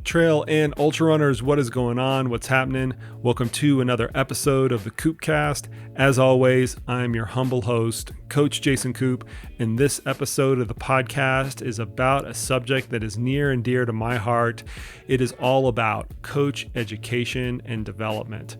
Trail and ultra runners, what is going on? What's happening? Welcome to another episode of the Koopcast. As always, I'm your humble host, Coach Jason Koop, and this episode of the podcast is about a subject that is near and dear to my heart. It is all about coach education and development.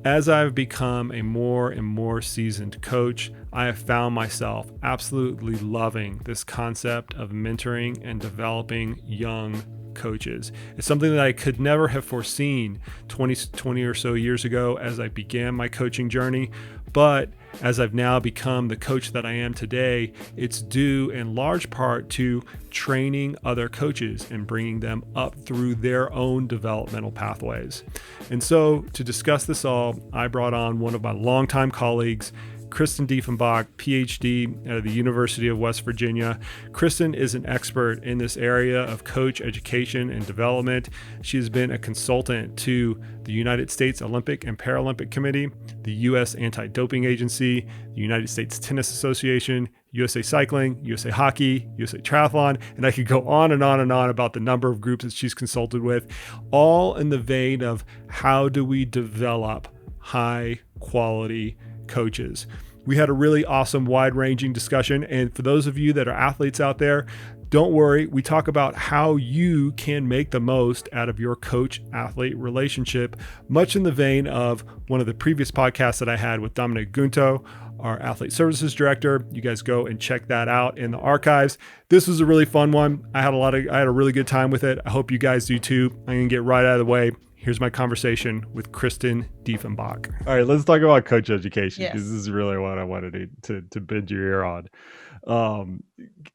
As I've become a more and more seasoned coach, I have found myself absolutely loving this concept of mentoring and developing young coaches. It's something that I could never have foreseen 20 or so years ago as I began my coaching journey. But as I've now become the coach that I am today, it's due in large part to training other coaches and bringing them up through their own developmental pathways. And so to discuss this all, I brought on one of my longtime colleagues, Kristen Dieffenbach Phd at the University of West Virginia. Kristen is an expert in this area of coach education and development. She has been a consultant to the United States Olympic and Paralympic Committee, the U.S. Anti-Doping Agency, the United States Tennis Association, USA Cycling, USA Hockey, USA Triathlon, and I could go on and on and on about the number of groups that she's consulted with, all in the vein of how do we develop high quality coaches. We had a really awesome wide-ranging discussion, and for those of you that are athletes out there, don't worry, we talk about how you can make the most out of your coach-athlete relationship, much in the vein of one of the previous podcasts that I had with Dominic Gunto, our athlete services director. You guys go and check that out in the archives. This was a really fun one. I had a really good time with it. I hope you guys do too. I'm gonna get right out of the way. Here's my conversation with Kristen Dieffenbach. All right, let's talk about coach education, because this is really what I wanted to bend your ear on.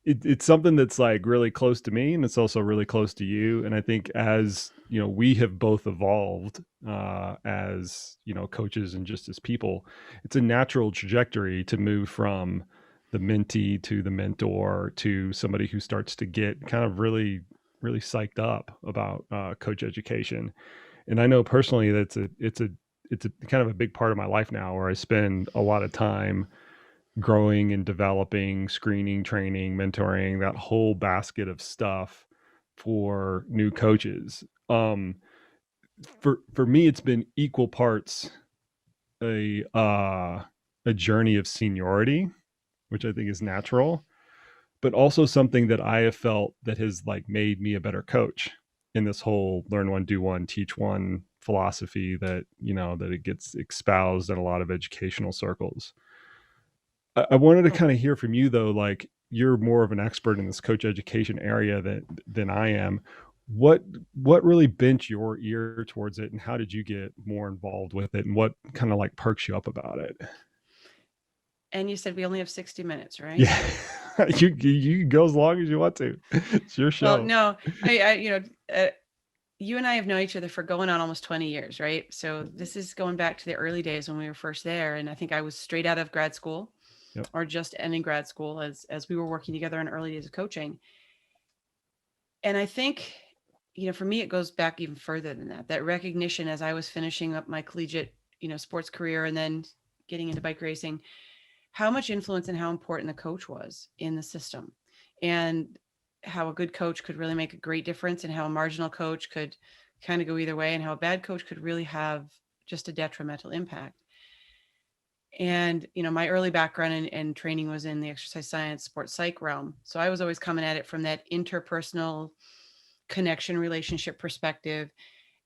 It's something that's like really close to me, and it's also really close to you. And I think as you know, we have both evolved as coaches and just as people. It's a natural trajectory to move from the mentee to the mentor to somebody who starts to get kind of really psyched up about coach education. And I know personally that it's a kind of a big part of my life now, where I spend a lot of time growing and developing, screening, training, mentoring, that whole basket of stuff for new coaches. For me, it's been equal parts a journey of seniority, which I think is natural, but also something that I have felt that has like made me a better coach in this whole learn one, do one, teach one philosophy that, that it gets espoused in a lot of educational circles. I wanted to kind of hear from you though, like you're more of an expert in this coach education area than I am. What really bent your ear towards it, and how did you get more involved with it, and what kind of like perks you up about it? And you said we only have 60 minutes, right? Yeah. you can go as long as you want to. It's your show. Well, no, you and I have known each other for going on almost 20 years, right? So this is going back to the early days when we were first there. And I think I was straight out of grad school, or just ending grad school as we were working together in early days of coaching. And I think, for me, it goes back even further than that recognition as I was finishing up my collegiate, sports career and then getting into bike racing, how much influence and how important the coach was in the system, and how a good coach could really make a great difference, and how a marginal coach could kind of go either way, and how a bad coach could really have just a detrimental impact. And, my early background and training was in the exercise science, sports psych realm. So I was always coming at it from that interpersonal connection relationship perspective,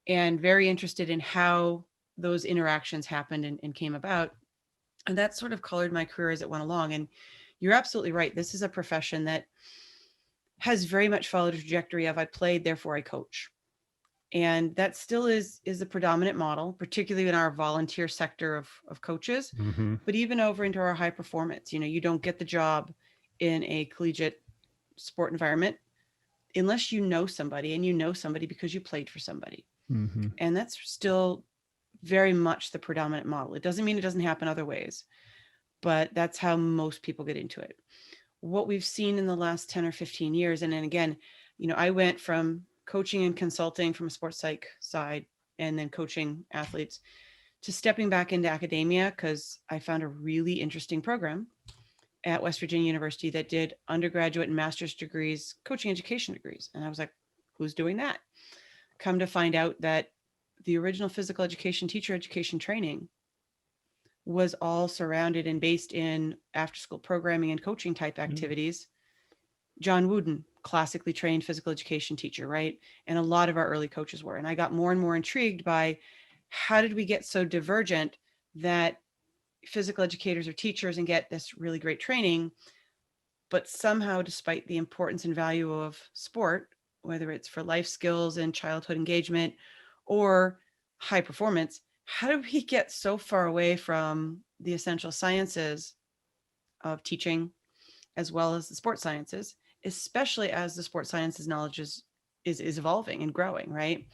and very interested in how those interactions happened and came about. And that sort of colored my career as it went along. And you're absolutely right. This is a profession that has very much followed a trajectory of I played, therefore I coach. And that still is the predominant model, particularly in our volunteer sector of coaches, but even over into our high performance. You don't get the job in a collegiate sport environment unless you know somebody, and you know somebody because you played for somebody. And that's still very much the predominant model. It doesn't mean it doesn't happen other ways, but that's how most people get into it. What we've seen in the last 10 or 15 years, and then again, I went from coaching and consulting from a sports psych side and then coaching athletes to stepping back into academia, because I found a really interesting program at West Virginia University that did undergraduate and master's degrees, coaching education degrees. And I was like, who's doing that? come to find out that the original physical education, teacher education training was all surrounded and based in after school programming and coaching type activities. John Wooden, classically trained physical education teacher, right? And a lot of our early coaches were. And I got more and more intrigued by how did we get so divergent that physical educators are teachers and get this really great training, but somehow, despite the importance and value of sport, whether it's for life skills and childhood engagement or high performance, how do we get so far away from the essential sciences of teaching as well as the sports sciences, especially as the sports sciences knowledge is evolving and growing, right?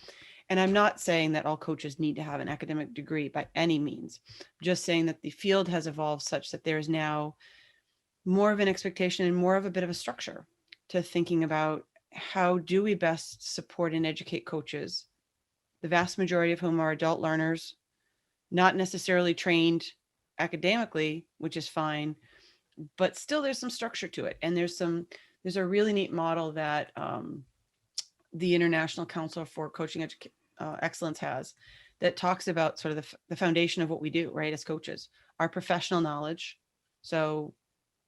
And I'm not saying that all coaches need to have an academic degree by any means. I'm just saying that the field has evolved such that there is now more of an expectation and more of a bit of a structure to thinking about how do we best support and educate coaches, the vast majority of whom are adult learners, not necessarily trained academically, which is fine, but still there's some structure to it. And there's a really neat model that the International Council for Coaching Excellence has that talks about sort of the foundation of what we do, right, as coaches, our professional knowledge. So,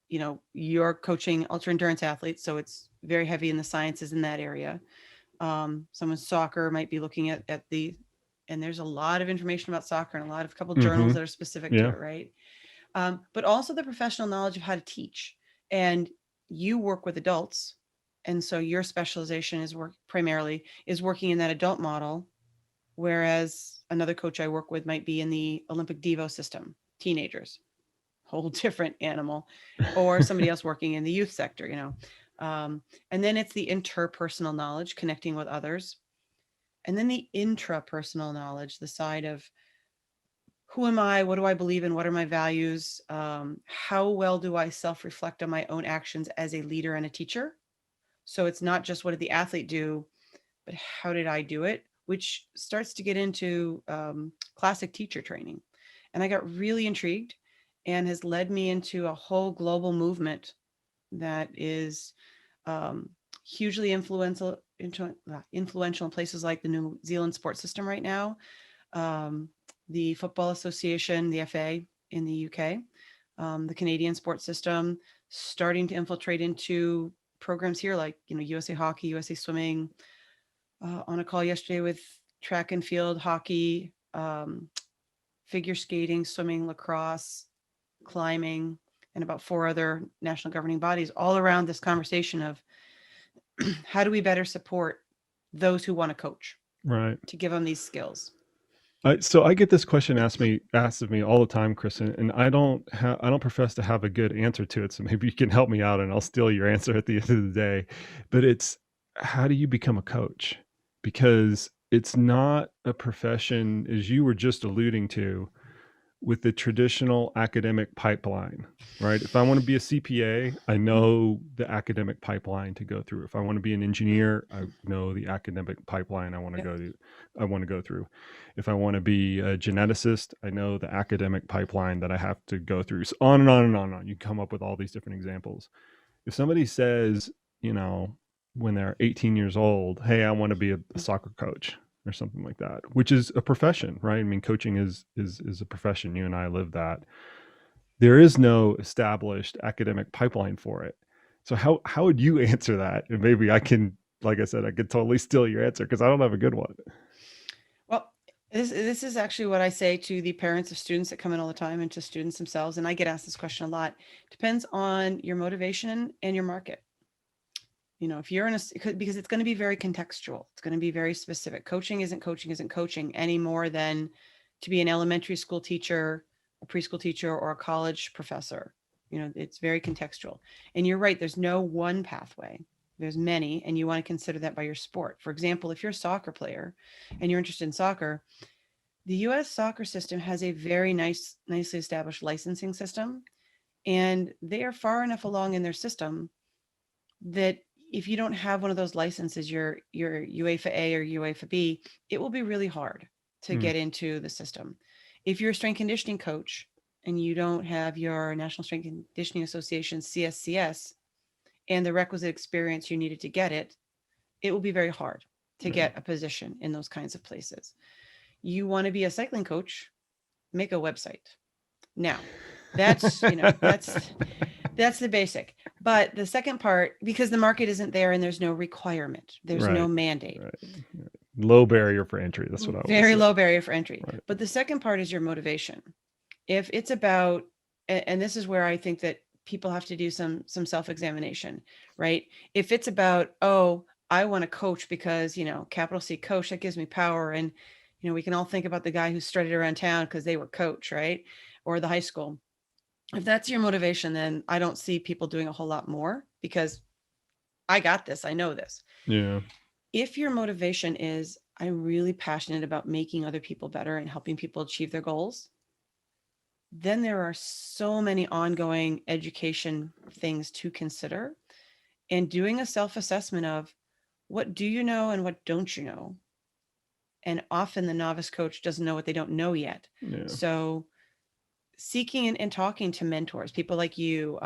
you know, you're coaching ultra endurance athletes, so it's very heavy in the sciences in that area. Someone's soccer might be looking at and there's a lot of information about soccer and a couple journals that are specific to it, right? But also the professional knowledge of how to teach. And you work with adults. And so your specialization is working in that adult model. Whereas another coach I work with might be in the Olympic Devo system, teenagers, whole different animal, or somebody else working in the youth sector, you know. And then it's the interpersonal knowledge, connecting with others. And then the intrapersonal knowledge, the side of who am I? What do I believe in? What are my values? How well do I self-reflect on my own actions as a leader and a teacher? So it's not just what did the athlete do, but how did I do it? Which starts to get into classic teacher training. And I got really intrigued and has led me into a whole global movement that is hugely influential in places like the New Zealand sports system right now. The Football Association, the FA in the UK, the Canadian sports system, starting to infiltrate into programs here like, you know, USA Hockey, USA Swimming, on a call yesterday with track and field, hockey, figure skating, swimming, lacrosse, climbing, and about 4 other national governing bodies all around this conversation of how do we better support those who want to coach, right, to give them these skills. So I get this question asked of me all the time, Kristen, and I don't profess to have a good answer to it. So maybe you can help me out, and I'll steal your answer at the end of the day. But it's, how do you become a coach? Because it's not a profession, as you were just alluding to, with the traditional academic pipeline, right? If I want to be a CPA, I know the academic pipeline to go through. If I want to be an engineer, I know the academic pipeline I want to go through. If I want to be a geneticist, I know the academic pipeline that I have to go through. So on and on and on and on. You come up with all these different examples. If somebody says, you know, when they're 18 years old, hey, I want to be a soccer coach, or something like that, which is a profession, right? I mean, coaching is a profession. You and I live that. There is no established academic pipeline for it. So how would you answer that? And maybe I can, like I said, I could totally steal your answer because I don't have a good one. Well, this is actually what I say to the parents of students that come in all the time and to students themselves. And I get asked this question a lot. Depends on your motivation and your market. You know, if you're because it's going to be very contextual. It's going to be very specific. Coaching isn't coaching any more than to be an elementary school teacher, a preschool teacher, or a college professor. You know, it's very contextual. And you're right, there's no one pathway. There's many, and you want to consider that by your sport. For example, if you're a soccer player and you're interested in soccer, the US soccer system has a very nicely established licensing system. And they are far enough along in their system that if you don't have one of those licenses, your UEFA A or UEFA B, it will be really hard to get into the system. If you're a strength conditioning coach and you don't have your National Strength Conditioning Association CSCS and the requisite experience you needed to get it, it will be very hard. to get a position in those kinds of places. You want to be a cycling coach, make a website. Now, that's, that's the basic. But the second part, because the market isn't there and there's no requirement, there's no mandate. Low barrier for entry. That's what I Very low barrier for entry. Right. But the second part is your motivation. If it's about, and this is where I think that people have to do some self-examination, right? If it's about, oh, I want to coach because, capital C coach, that gives me power. And, we can all think about the guy who strutted around town because they were coach, right? Or the high school. If that's your motivation, then I don't see people doing a whole lot more because I got this. I know this. Yeah. If your motivation is, I'm really passionate about making other people better and helping people achieve their goals, then there are so many ongoing education things to consider, and doing a self-assessment of what do you know and what don't you know? And often the novice coach doesn't know what they don't know yet. Yeah. So seeking and talking to mentors, people like you,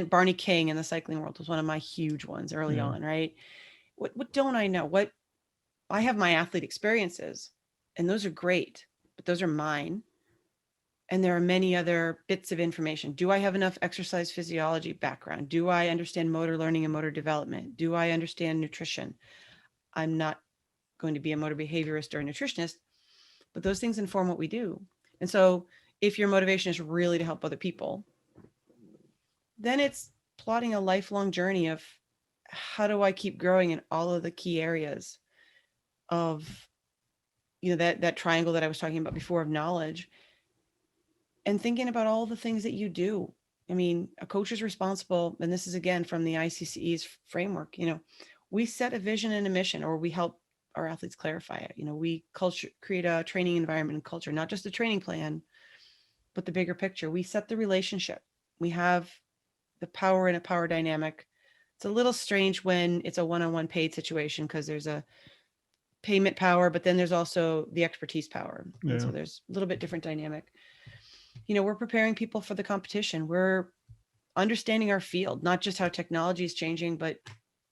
Barney King in the cycling world was one of my huge ones early on, right? What don't I know? What I have my athlete experiences, and those are great, but those are mine. And there are many other bits of information. Do I have enough exercise physiology background? Do I understand motor learning and motor development? Do I understand nutrition? I'm not going to be a motor behaviorist or a nutritionist, but those things inform what we do. And so if your motivation is really to help other people, then it's plotting a lifelong journey of how do I keep growing in all of the key areas of, that triangle that I was talking about before of knowledge, and thinking about all the things that you do. I mean, a coach is responsible, and this is again from the ICCE's framework, we set a vision and a mission, or we help our athletes clarify it. We create a training environment and culture, not just a training plan, but the bigger picture. We set the relationship. We have the power in a power dynamic. It's a little strange when it's a one-on-one paid situation because there's a payment power, but then there's also the expertise power. Yeah. And so there's a little bit different dynamic. We're preparing people for the competition. We're understanding our field, not just how technology is changing, but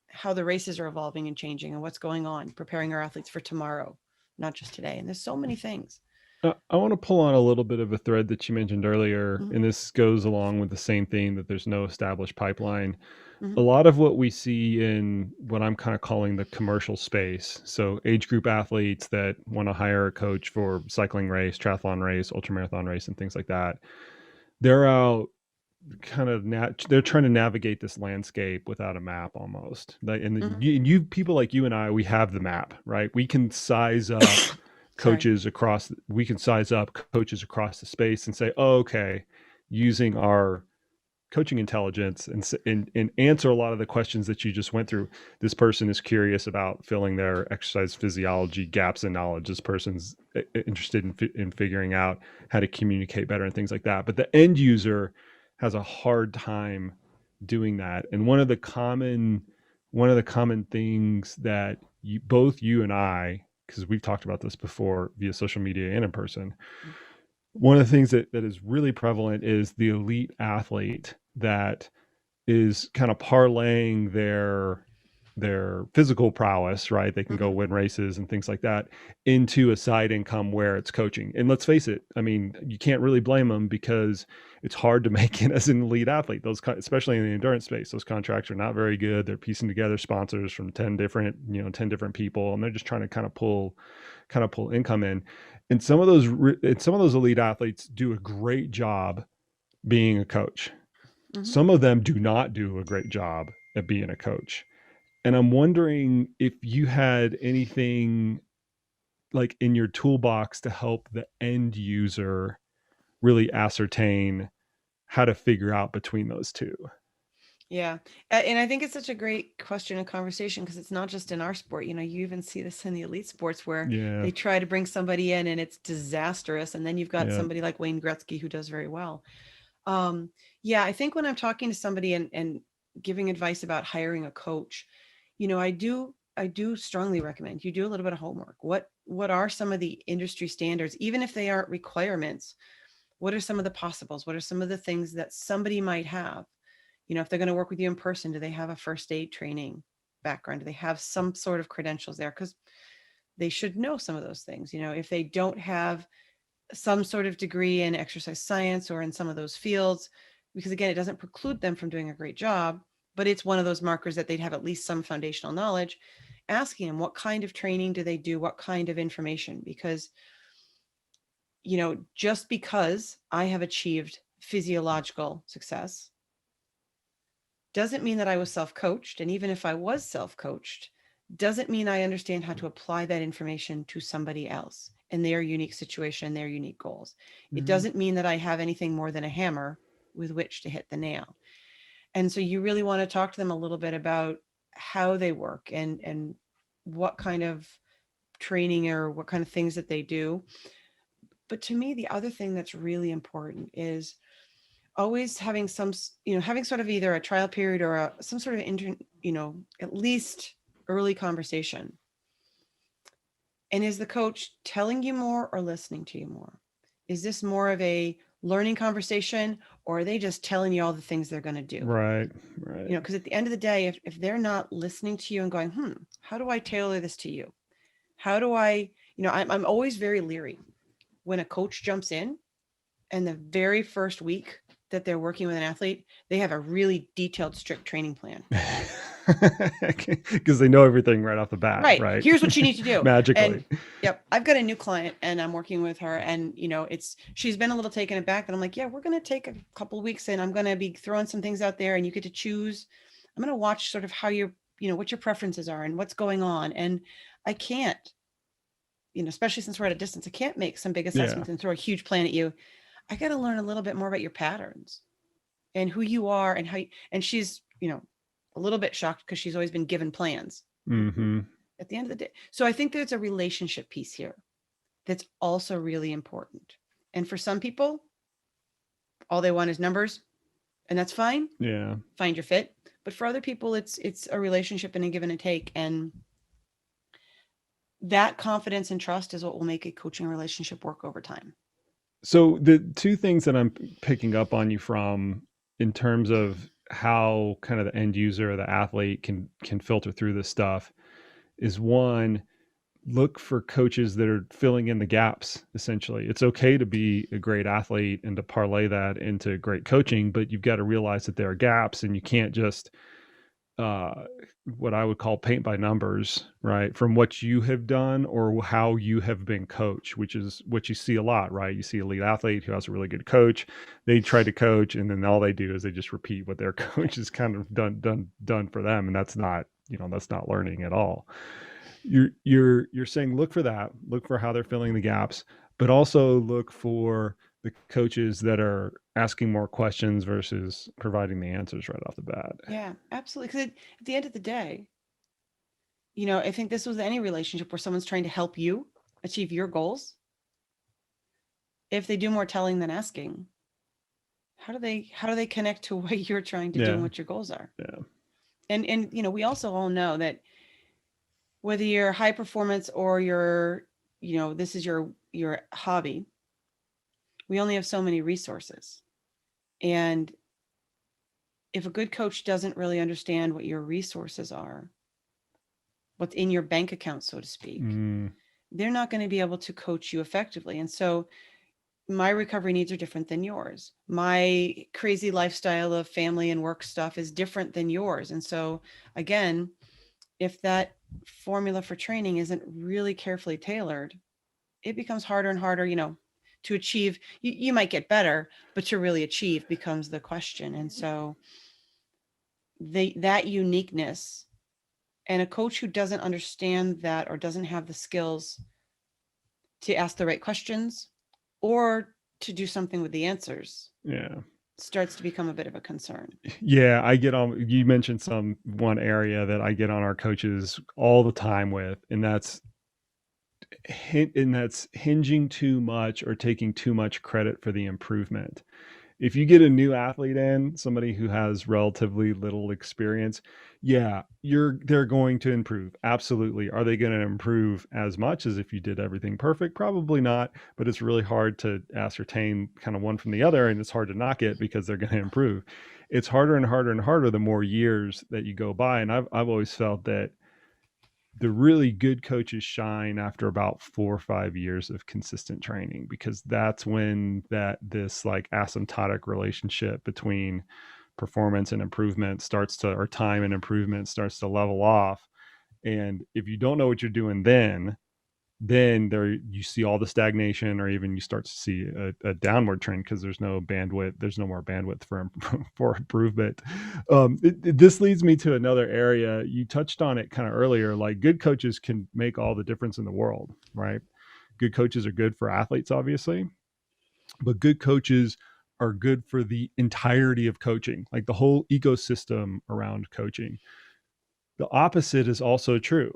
how the races are evolving and changing and what's going on, preparing our athletes for tomorrow, not just today. And there's so many things. I want to pull on a little bit of a thread that you mentioned earlier, and this goes along with the same theme that there's no established pipeline. A lot of what we see in what I'm kind of calling the commercial space, so age group athletes that want to hire a coach for cycling race, triathlon race, ultramarathon race, and things like that, they're out they're trying to navigate this landscape without a map almost. And you people like you and I, we have the map, right? We can size up coaches across the space and say, oh, okay, using our coaching intelligence and answer a lot of the questions that you just went through. This person is curious about filling their exercise physiology gaps in knowledge. This person's interested in figuring out how to communicate better and things like that. But the end user has a hard time doing that. And one of the common things that both you and I, because we've talked about this before via social media and in person, one of the things that is really prevalent is the elite athlete that is kind of parlaying their physical prowess, right? They can go win races and things like that into a side income where it's coaching. And let's face it, I mean, you can't really blame them because it's hard to make it as an elite athlete. Those, especially in the endurance space, those contracts are not very good. They're piecing together sponsors from 10 different people, and they're just trying to kind of pull income in. And some of those elite athletes do a great job being a coach. Some of them do not do a great job at being a coach. And I'm wondering if you had anything like in your toolbox to help the end user really ascertain how to figure out between those two. Yeah. And I think it's such a great question and conversation because it's not just in our sport. You even see this in the elite sports where they try to bring somebody in and it's disastrous. And then you've got somebody like Wayne Gretzky who does very well. I think when I'm talking to somebody and giving advice about hiring a coach, I do strongly recommend you do a little bit of homework. What are some of the industry standards, even if they aren't requirements? What are some of the possibles? What are some of the things that somebody might have? If they're going to work with you in person, do they have a first aid training? background? Do they have some sort of credentials there? Because they should know some of those things. If they don't have some sort of degree in exercise science or in some of those fields, because again, it doesn't preclude them from doing a great job, but it's one of those markers that they'd have at least some foundational knowledge. Asking them, what kind of training do they do? What kind of information? Because, just because I have achieved physiological success doesn't mean that I was self-coached. And even if I was self-coached, doesn't mean I understand how to apply that information to somebody else in their unique situation, their unique goals. It doesn't mean that I have anything more than a hammer with which to hit the nail. And so you really want to talk to them a little bit about how they work and what kind of training or what kind of things that they do. But to me, the other thing that's really important is always having having sort of either a trial period or some sort of at least early conversation. And is the coach telling you more or listening to you more? Is this more of a learning conversation, or are they just telling you all the things they're going to do? Right. Because at the end of the day, if they're not listening to you and going, how do I tailor this to you? How do I, I'm always very leery when a coach jumps in and the very first week that they're working with an athlete, they have a really detailed, strict training plan. Because they know everything right off the bat. Right. Here's what you need to do. Magically. And, I've got a new client and I'm working with her, and she's been a little taken aback, and I'm like, yeah, we're going to take a couple of weeks and I'm going to be throwing some things out there and you get to choose. I'm going to watch sort of how what your preferences are and what's going on. And I can't, especially since we're at a distance, I can't make some big assessments and throw a huge plan at you. I got to learn a little bit more about your patterns and who you are and how and she's, a little bit shocked because she's always been given plans at the end of the day. So I think there's a relationship piece here that's also really important. And for some people, all they want is numbers, and that's fine. Yeah. Find your fit. But for other people, it's a relationship and a give and a take. And that confidence and trust is what will make a coaching relationship work over time. So the two things that I'm picking up on you from in terms of how kind of the end user or the athlete can filter through this stuff is, one, look for coaches that are filling in the gaps. Essentially, it's okay to be a great athlete and to parlay that into great coaching, but you've got to realize that there are gaps, and you can't just what I would call paint by numbers, right? From what you have done or how you have been coached, which is what you see a lot, right? You see an elite athlete who has a really good coach. They try to coach, and then all they do is they just repeat what their coach has kind of done for them. And that's not, that's not learning at all. You're saying, look for that, look for how they're filling the gaps, but also look for the coaches that are asking more questions versus providing the answers right off the bat. Yeah, absolutely. Because at the end of the day, I think this was any relationship where someone's trying to help you achieve your goals. If they do more telling than asking, how do they connect to what you're trying to do and what your goals are? Yeah. And we also all know that whether you're high performance or you're, this is your hobby, we only have so many resources. And if a good coach doesn't really understand what your resources are, what's in your bank account, so to speak, they're not going to be able to coach you effectively. And so my recovery needs are different than yours. My crazy lifestyle of family and work stuff is different than yours. And so again, if that formula for training isn't really carefully tailored, it becomes harder and harder, to achieve. You might get better, but to really achieve becomes the question. And so that uniqueness, and a coach who doesn't understand that or doesn't have the skills to ask the right questions or to do something with the answers, starts to become a bit of a concern. Yeah, I get on. You mentioned one area that I get on our coaches all the time with, and that's hinging too much or taking too much credit for the improvement. If you get a new athlete in, somebody who has relatively little experience, they're going to improve. Absolutely. Are they going to improve as much as if you did everything perfect? Probably not, but it's really hard to ascertain kind of one from the other, and it's hard to knock it because they're going to improve. it's harder and harder and harder the more years that you go by. And I've always felt that the really good coaches shine after about 4 or 5 years of consistent training, because that's when this like asymptotic relationship between performance and improvement or time and improvement starts to level off. And if you don't know what you're doing, then there you see all the stagnation, or even you start to see a downward trend, because there's no more bandwidth for improvement. This leads me to another area. You touched on it kind of earlier, like good coaches can make all the difference in the world, right? Good coaches are good for athletes, obviously, but good coaches are good for the entirety of coaching, like the whole ecosystem around coaching. The opposite is also true.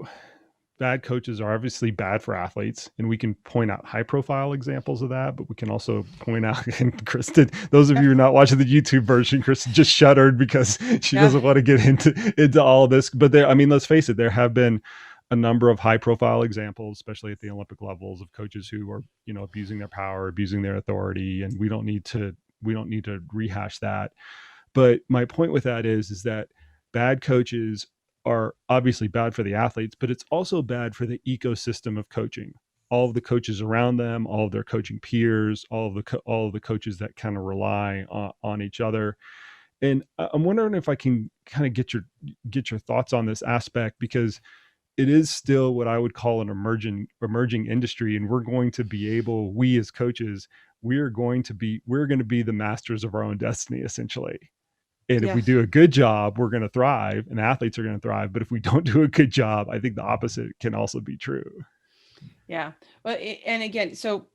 Bad coaches are obviously bad for athletes, and we can point out high profile examples of that, but we can also point out, and Kristen, those of you who are not watching the YouTube version, Kristen just shuddered because she doesn't want to get into all of this. But let's face it, there have been a number of high profile examples, especially at the Olympic levels, of coaches who are, abusing their power, abusing their authority. And we don't need to rehash that. But my point with that is that bad coaches are obviously bad for the athletes, but it's also bad for the ecosystem of coaching. All of the coaches around them, all of their coaching peers, all of the coaches that kind of rely on each other. And I'm wondering if I can kind of get your thoughts on this aspect, because it is still what I would call an emerging industry, and we as coaches, we're going to be the masters of our own destiny, essentially. And if we do a good job, we're going to thrive, and athletes are going to thrive. But if we don't do a good job, I think the opposite can also be true. Yeah. Well, and again, so,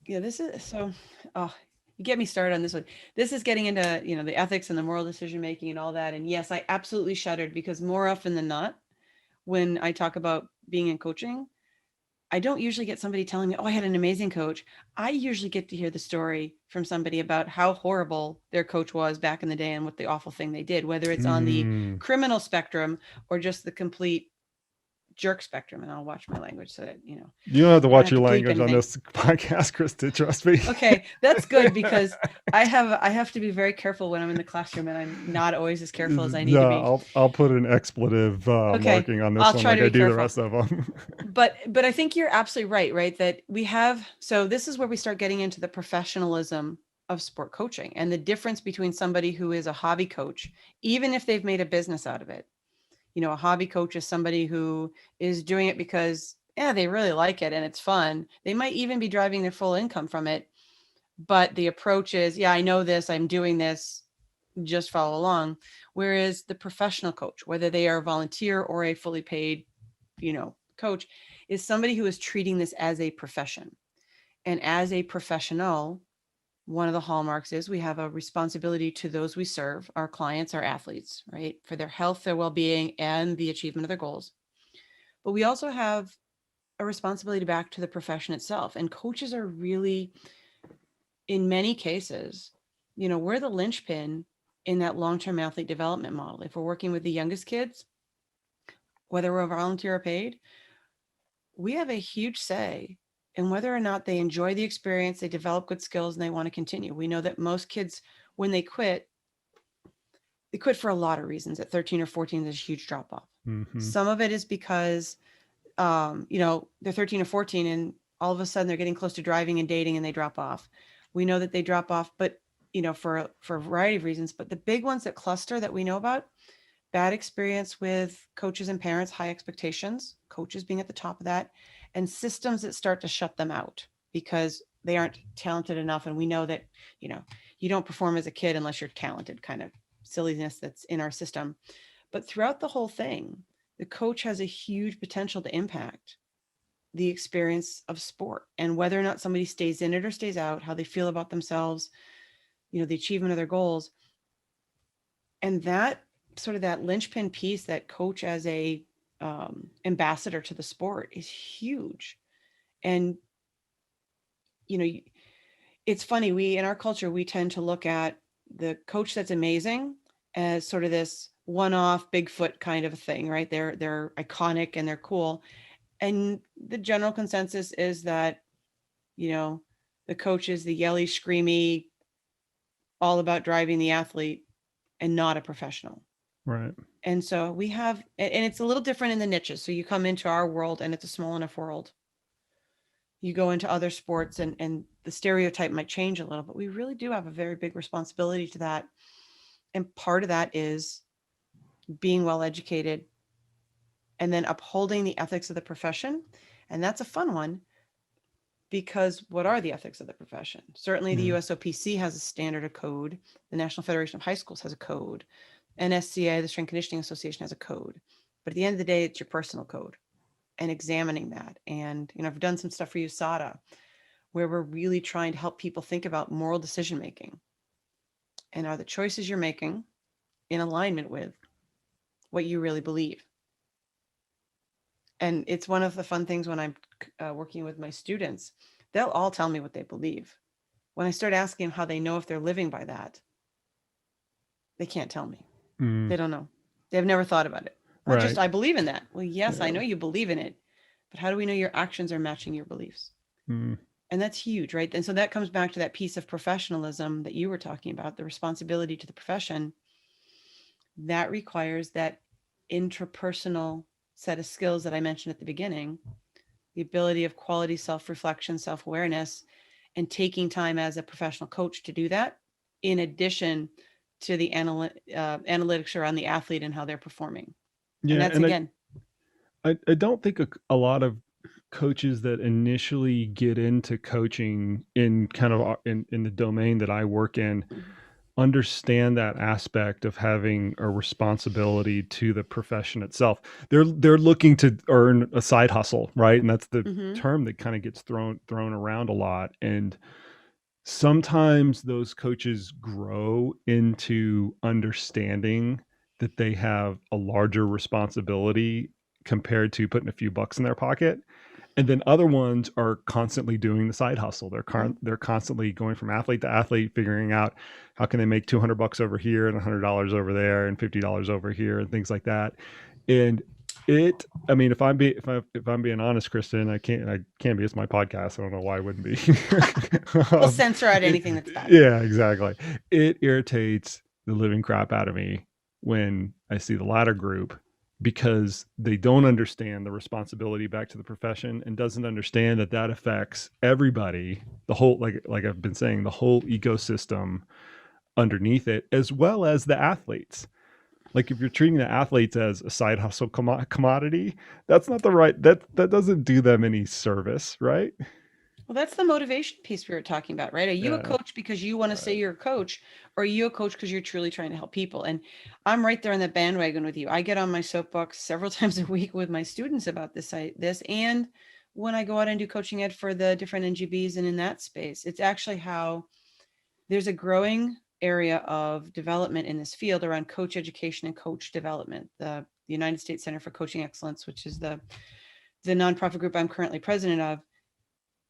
this is so, you get me started on this one. This is getting into, the ethics and the moral decision-making and all that. And yes, I absolutely shuddered, because more often than not, when I talk about being in coaching, I don't usually get somebody telling me, oh, I had an amazing coach. I usually get to hear the story from somebody about how horrible their coach was back in the day and what the awful thing they did, whether it's on the criminal spectrum or just the complete jerk spectrum. And I'll watch my language so that, you don't have to watch your language on this podcast, Kristen, trust me. Okay, that's good, because I have to be very careful when I'm in the classroom, and I'm not always as careful as I need to be. I'll put an expletive marking on this one, like I do the rest of them. But I think you're absolutely right, that we have, so this is where we start getting into the professionalism of sport coaching, and the difference between somebody who is a hobby coach, even if they've made a business out of it. A hobby coach is somebody who is doing it because, they really like it and it's fun. They might even be driving their full income from it. But the approach is, I know this, I'm doing this, just follow along. Whereas the professional coach, whether they are a volunteer or a fully paid, coach, is somebody who is treating this as a profession. And as a professional, one of the hallmarks is we have a responsibility to those we serve, our clients, our athletes, right? For their health, their well-being, and the achievement of their goals. But we also have a responsibility back to the profession itself. And coaches are really, in many cases, we're the linchpin in that long-term athlete development model. If we're working with the youngest kids, whether we're volunteer or paid, we have a huge say in whether or not they enjoy the experience, they develop good skills, and they want to continue. We know that most kids, when they quit for a lot of reasons. At 13 or 14, there's a huge drop off. Mm-hmm. Some of it is because, they're 13 or 14 and all of a sudden they're getting close to driving and dating and they drop off. We know that they drop off, but, for a variety of reasons. But the big ones that cluster that we know about: bad experience with coaches and parents, high expectations, coaches being at the top of that, and systems that start to shut them out because they aren't talented enough. And we know that, you don't perform as a kid unless you're talented, kind of silliness that's in our system. But throughout the whole thing, the coach has a huge potential to impact the experience of sport and whether or not somebody stays in it or stays out, how they feel about themselves, the achievement of their goals. And that sort of that linchpin piece, that coach as a ambassador to the sport, is huge. And, it's funny, we, in our culture, we tend to look at the coach that's amazing as sort of this one-off Bigfoot kind of a thing, right? They're iconic and they're cool. And the general consensus is that, the coach is the yelly, screamy, all about driving the athlete and not a professional. Right. And so we have, and it's a little different in the niches. So you come into our world and it's a small enough world. You go into other sports and the stereotype might change a little, but we really do have a very big responsibility to that. And part of that is being well educated and then upholding the ethics of the profession. And that's a fun one, because what are the ethics of the profession? Certainly the USOPC has a standard, a code. The National Federation of High Schools has a code. NSCA, the Strength Conditioning Association, has a code. But at the end of the day, it's your personal code and examining that. And, I've done some stuff for USADA where we're really trying to help people think about moral decision making. And are the choices you're making in alignment with what you really believe? And it's one of the fun things when I'm working with my students, they'll all tell me what they believe. When I start asking them how they know if they're living by that, they can't tell me. They don't know. They've never thought about it. I believe in that. Well, yes, I know you believe in it, but how do we know your actions are matching your beliefs? And that's huge, right? And so that comes back to that piece of professionalism that you were talking about, the responsibility to the profession. That requires that intrapersonal set of skills that I mentioned at the beginning, the ability of quality self-reflection, self-awareness, and taking time as a professional coach to do that, in addition to the analytics around the athlete and how they're performing. Yeah, and that's, and again, I don't think a lot of coaches that initially get into coaching in kind of in the domain that I work in understand that aspect of having a responsibility to the profession itself. They're looking to earn a side hustle, right? And that's the term that kind of gets thrown around a lot. And sometimes those coaches grow into understanding that they have a larger responsibility compared to putting a few bucks in their pocket. And then other ones are constantly doing the side hustle. They're constantly going from athlete to athlete, figuring out how can they make $200 over here and $100 over there and $50 over here and things like that. And if I'm being honest, Kristen, I can't be. It's my podcast. I don't know why I wouldn't be. We'll censor out anything that's bad. Yeah, exactly. It irritates the living crap out of me when I see the latter group, because they don't understand the responsibility back to the profession and doesn't understand that affects everybody, the whole, like I've been saying, the whole ecosystem underneath it, as well as the athletes. Like if you're treating the athletes as a side hustle commodity, that's not the right, that doesn't do them any service, right? Well, that's the motivation piece we were talking about, right? Are you a coach because you want to say you're a coach, or are you a coach because you're truly trying to help people? And I'm right there on the bandwagon with you. I get on my soapbox several times a week with my students about this, and when I go out and do coaching ed for the different NGBs and in that space, it's actually how there's a growing area of development in this field around coach education and coach development. The United States Center for Coaching Excellence, which is the nonprofit group I'm currently president of,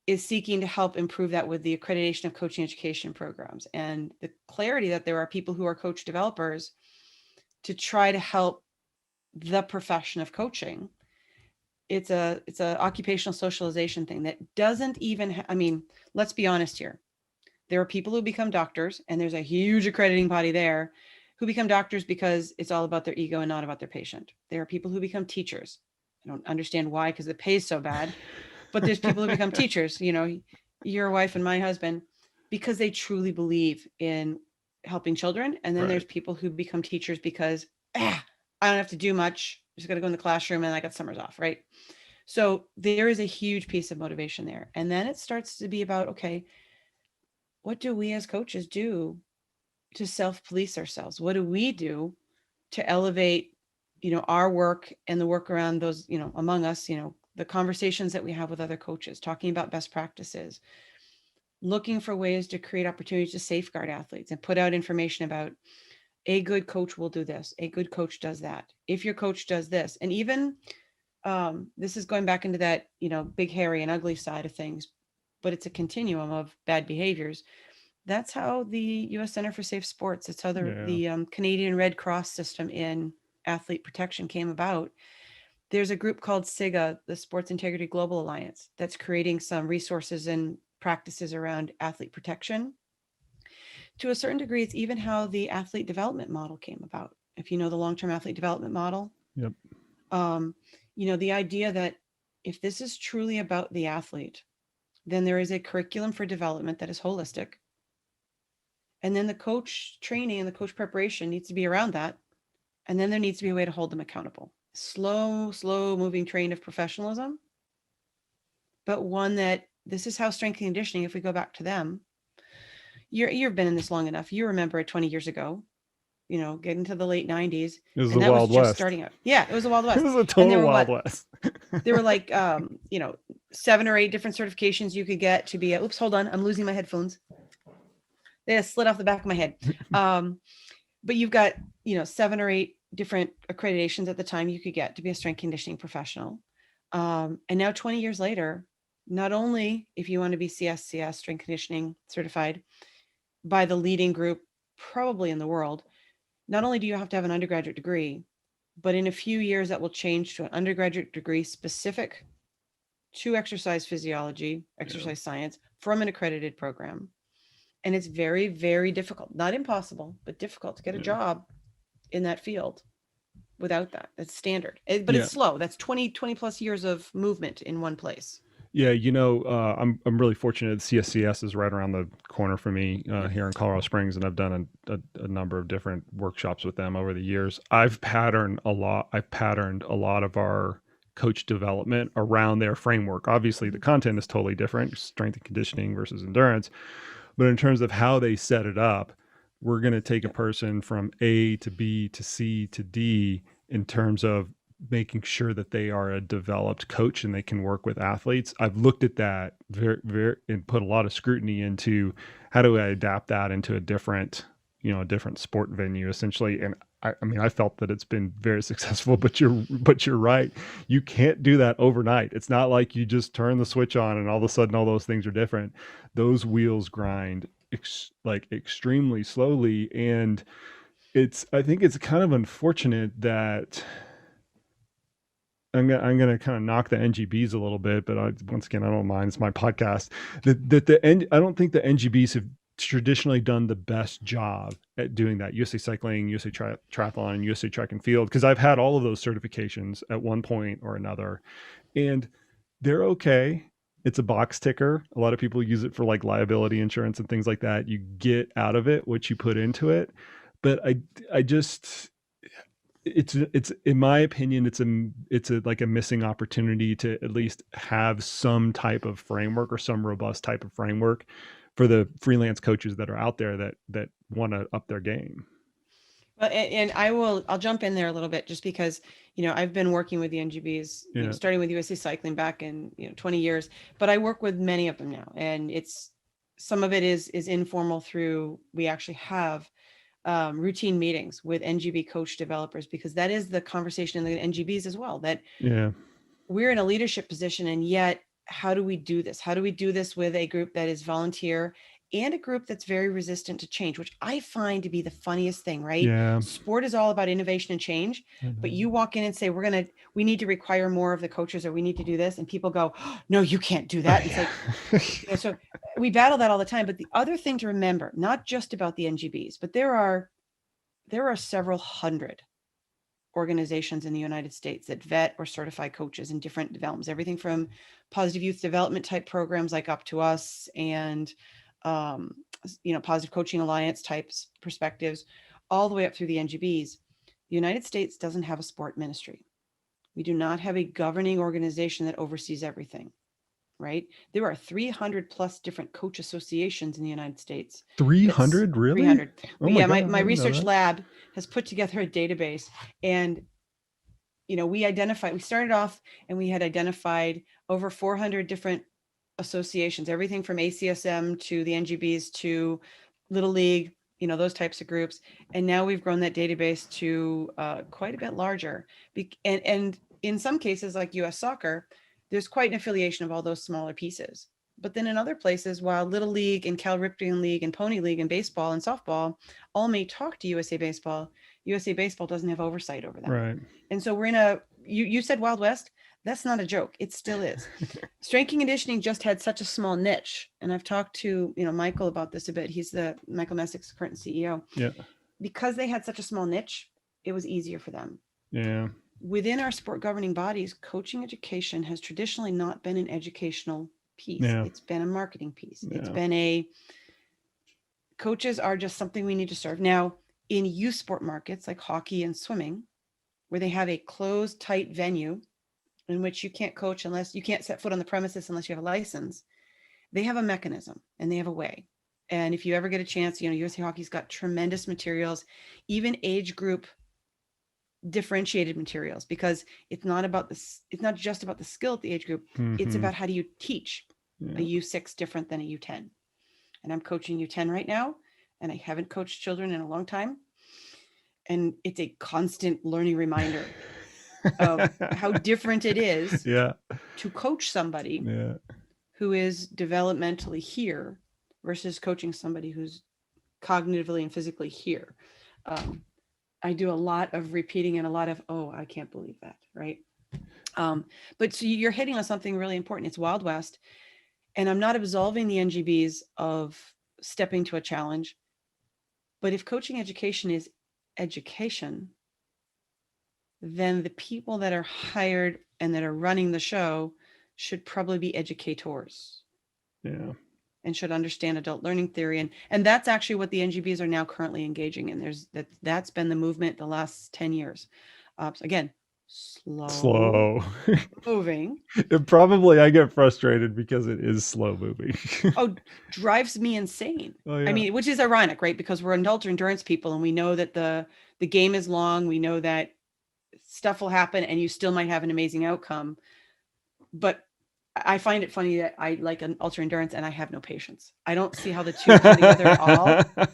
is seeking to help improve that with the accreditation of coaching education programs and the clarity that there are people who are coach developers to try to help the profession of coaching. It's a occupational socialization thing that doesn't even, let's be honest here. There are people who become doctors, and there's a huge accrediting body there, who become doctors because it's all about their ego and not about their patient. There are people who become teachers. I don't understand why, because the pay is so bad. But there's people who become teachers, your wife and my husband, because they truly believe in helping children. And then there's people who become teachers because I don't have to do much. I'm just going to go in the classroom and I got summers off, right? So there is a huge piece of motivation there. And then it starts to be about, okay, what do we as coaches do to self-police ourselves? What do we do to elevate, our work and the work around those, among us, the conversations that we have with other coaches, talking about best practices, looking for ways to create opportunities to safeguard athletes and put out information about a good coach will do this. A good coach does that. If your coach does this, and even this is going back into that, big, hairy and ugly side of things, but it's a continuum of bad behaviors. That's how the U.S. Center for Safe Sports, it's how the Canadian Red Cross system in athlete protection came about. There's a group called SIGA, the Sports Integrity Global Alliance, that's creating some resources and practices around athlete protection. to a certain degree, it's even how the athlete development model came about. If you know the long-term athlete development model, Yep. The idea that if this is truly about the athlete, then there is a curriculum for development that is holistic. And then the coach training and the coach preparation needs to be around that. And then there needs to be a way to hold them accountable. Slow moving train of professionalism, but one that this is how strength and conditioning, if we go back to them, you've been in this long enough. You remember it 20 years ago, getting to the late 90s. It was and the that Wild was just West. starting out. Yeah, it was the Wild West. It was a total Wild West. There were like, 7 or 8 different certifications you could get to be oops, hold on. I'm losing my headphones. They just slid off the back of my head. But you've got, 7 or 8 different accreditations at the time you could get to be a strength conditioning professional. And now 20 years later, not only if you want to be CSCS, strength conditioning certified by the leading group, probably in the world, not only do you have to have an undergraduate degree, but in a few years that will change to an undergraduate degree specific to exercise physiology, exercise science from an accredited program. And it's very, very difficult, not impossible, but difficult to get a job in that field without that. That's standard, but it's slow. That's 20 plus years of movement in one place. Yeah, I'm really fortunate. CSCS is right around the corner for me here in Colorado Springs, and I've done a number of different workshops with them over the years. I've patterned a lot of our coach development around their framework. Obviously, the content is totally different, strength and conditioning versus endurance, but in terms of how they set it up, we're going to take a person from A to B to C to D in terms of making sure that they are a developed coach and they can work with athletes. I've looked at that very and put a lot of scrutiny into how do I adapt that into a different sport venue essentially. And I felt that it's been very successful, but you're right. You can't do that overnight. It's not like you just turn the switch on and all of a sudden all those things are different. Those wheels grind extremely slowly. And I think it's kind of unfortunate that I'm gonna kind of knock the NGBs a little bit, but once again, I don't mind. It's my podcast. I don't think the NGBs have traditionally done the best job at doing that. USA Cycling, USA Triathlon, USA Track and Field, because I've had all of those certifications at one point or another, and they're okay. It's a box ticker. A lot of people use it for like liability insurance and things like that. You get out of it what you put into it, but I just. It's in my opinion, it's a missing opportunity to at least have some type of framework or some robust type of framework for the freelance coaches that are out there that want to up their game. And I'll jump in there a little bit just because, I've been working with the NGBs, starting with USA Cycling back in, 20 years, but I work with many of them now. And some of it is informal through, we actually have routine meetings with NGB coach developers, because that is the conversation in the NGBs as well, that we're in a leadership position. And yet, how do we do this? How do we do this with a group that is volunteer and a group that's very resistant to change, which I find to be the funniest thing, right? Yeah. Sport is all about innovation and change, but you walk in and say, we need to require more of the coaches, or we need to do this. And people go, oh, no, you can't do that. It's like, so we battle that all the time. But the other thing to remember, not just about the NGBs, but there are several hundred organizations in the United States that vet or certify coaches in different developments, everything from positive youth development type programs like Up to Us and Positive Coaching Alliance types perspectives, all the way up through the NGBs. The United States doesn't have a sport ministry. We do not have a governing organization that oversees everything, right? There are 300 plus different coach associations in the United States. 300, really? 300. Oh my research lab has put together a database, and we started off and we had identified over 400 different associations, everything from ACSM to the NGBs to Little League, those types of groups. And now we've grown that database to quite a bit larger. And in some cases, like US Soccer, there's quite an affiliation of all those smaller pieces. But then in other places, while Little League and Cal Ripken League and Pony League and baseball and softball all may talk to USA Baseball doesn't have oversight over them. Right. And so we're in you said Wild West. That's not a joke. It still is. Strength and conditioning just had such a small niche. And I've talked to, Michael about this a bit. He's Michael Messick's current CEO. Yeah. Because they had such a small niche, it was easier for them. Yeah. Within our sport governing bodies, coaching education has traditionally not been an educational piece. Yeah. It's been a marketing piece. Yeah. It's been coaches are just something we need to serve. Now, in youth sport markets like hockey and swimming, where they have a closed, tight venue in which you can't coach unless you can't set foot on the premises unless you have a license, they have a mechanism and they have a way. And if you ever get a chance, USA Hockey's got tremendous materials, even age group differentiated materials, because it's not just about the skill at the age group. Mm-hmm. It's about how do you teach a U6 different than a U10. And I'm coaching U10 right now, and I haven't coached children in a long time. And it's a constant learning reminder of how different it is to coach somebody who is developmentally here versus coaching somebody who's cognitively and physically here. I do a lot of repeating and a lot of, oh, I can't believe that, right? But so you're hitting on something really important. It's Wild West. And I'm not absolving the NGBs of stepping to a challenge. But if coaching education is education, then the people that are hired and that are running the show should probably be educators. Yeah. And should understand adult learning theory. And that's actually what the NGBs are now currently engaging in. That's been the movement the last 10 years. So again, slow moving. I get frustrated because it is slow moving. Drives me insane. Oh, yeah. I mean, which is ironic, right? Because we're ultra endurance people and we know that the game is long. We know that stuff will happen and you still might have an amazing outcome. But I find it funny that I like an ultra endurance and I have no patience. I don't see how the two come together at all.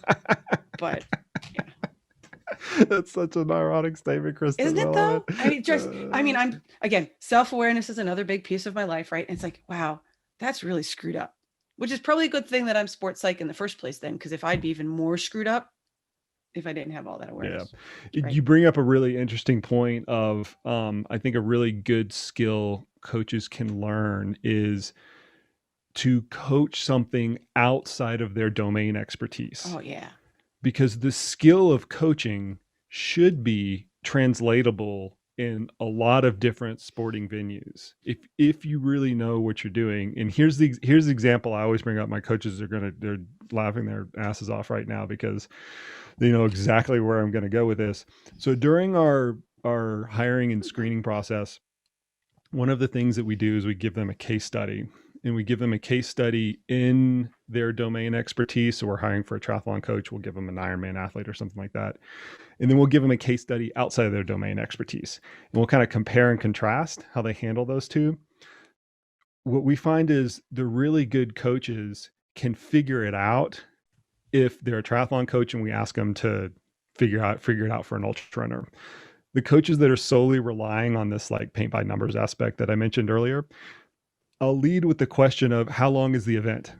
But yeah. That's such an ironic statement, Kristen. Isn't it though? I'm again, self-awareness is another big piece of my life, right? And it's like, wow, that's really screwed up. Which is probably a good thing that I'm sports psych in the first place then, because if I'd be even more screwed up if I didn't have all that awareness. Yeah. Right? You bring up a really interesting point of I think a really good skill coaches can learn is to coach something outside of their domain expertise. Oh yeah. Because the skill of coaching should be translatable in a lot of different sporting venues. If you really know what you're doing. And here's the example I always bring up. My coaches they're laughing their asses off right now because they know exactly where I'm going to go with this. So during our hiring and screening process, one of the things that we do is we give them a case study. And we give them a case study in their domain expertise. So we're hiring for a triathlon coach. We'll give them an Ironman athlete or something like that. And then we'll give them a case study outside of their domain expertise. And we'll kind of compare and contrast how they handle those two. What we find is the really good coaches can figure it out if they're a triathlon coach and we ask them to figure it out for an ultra runner. The coaches that are solely relying on this like paint by numbers aspect that I mentioned earlier, I'll lead with the question of how long is the event?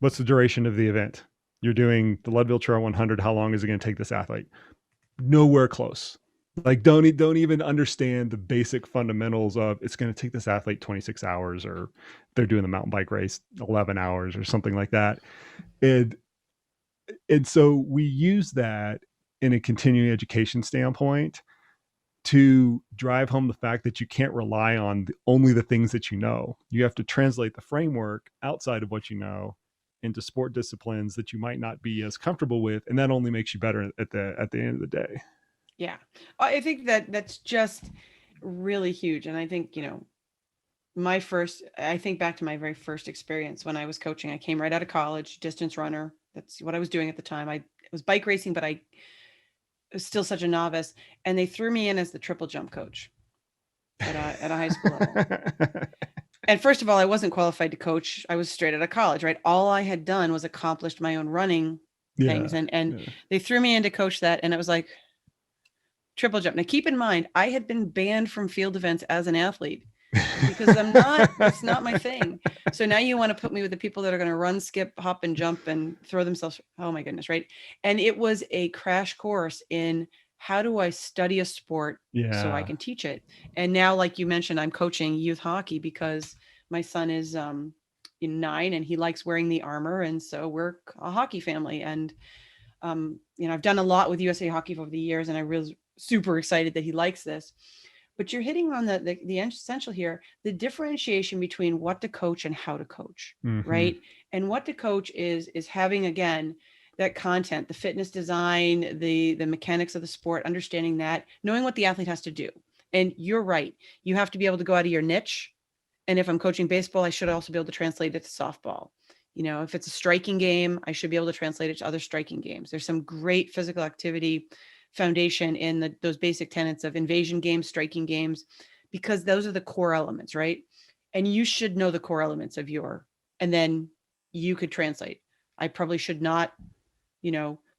What's the duration of the event? You're doing the Leadville Trail 100. How long is it going to take this athlete? Nowhere close. Like don't even understand the basic fundamentals of it's going to take this athlete 26 hours or they're doing the mountain bike race 11 hours or something like that. And so we use that in a continuing education standpoint to drive home the fact that you can't rely on only the things that you know. You have to translate the framework outside of what you know into sport disciplines that you might not be as comfortable with, and that only makes you better at the end of the day. Yeah, I think that's just really huge. And I think I think back to my very first experience when I was coaching. I came right out of college, distance runner. That's what I was doing at the time. I was bike racing, but I was still such a novice, and they threw me in as the triple jump coach at a high school level. And first of all, I wasn't qualified to coach. I was straight out of college, right? All I had done was accomplished my own running things. And they threw me in to coach that. And it was like triple jump. Now keep in mind, I had been banned from field events as an athlete because it's not my thing. So now you want to put me with the people that are going to run, skip, hop, and jump and throw themselves. Oh my goodness. Right. And it was a crash course in how do I study a sport so I Yeah. can teach it? And now, like you mentioned, I'm coaching youth hockey because my son is 9 and he likes wearing the armor. And so we're a hockey family. And, I've done a lot with USA Hockey over the years, and I really super excited that he likes this. But you're hitting on the essential here, the differentiation between what to coach and how to coach, right? And what to coach is having, again, that content, the fitness design, the mechanics of the sport, understanding that, knowing what the athlete has to do. And you're right. You have to be able to go out of your niche. And if I'm coaching baseball, I should also be able to translate it to softball. If it's a striking game, I should be able to translate it to other striking games. There's some great physical activity foundation in those basic tenets of invasion games, striking games, because those are the core elements, right? And you should know the core elements and then you could translate. I probably should not,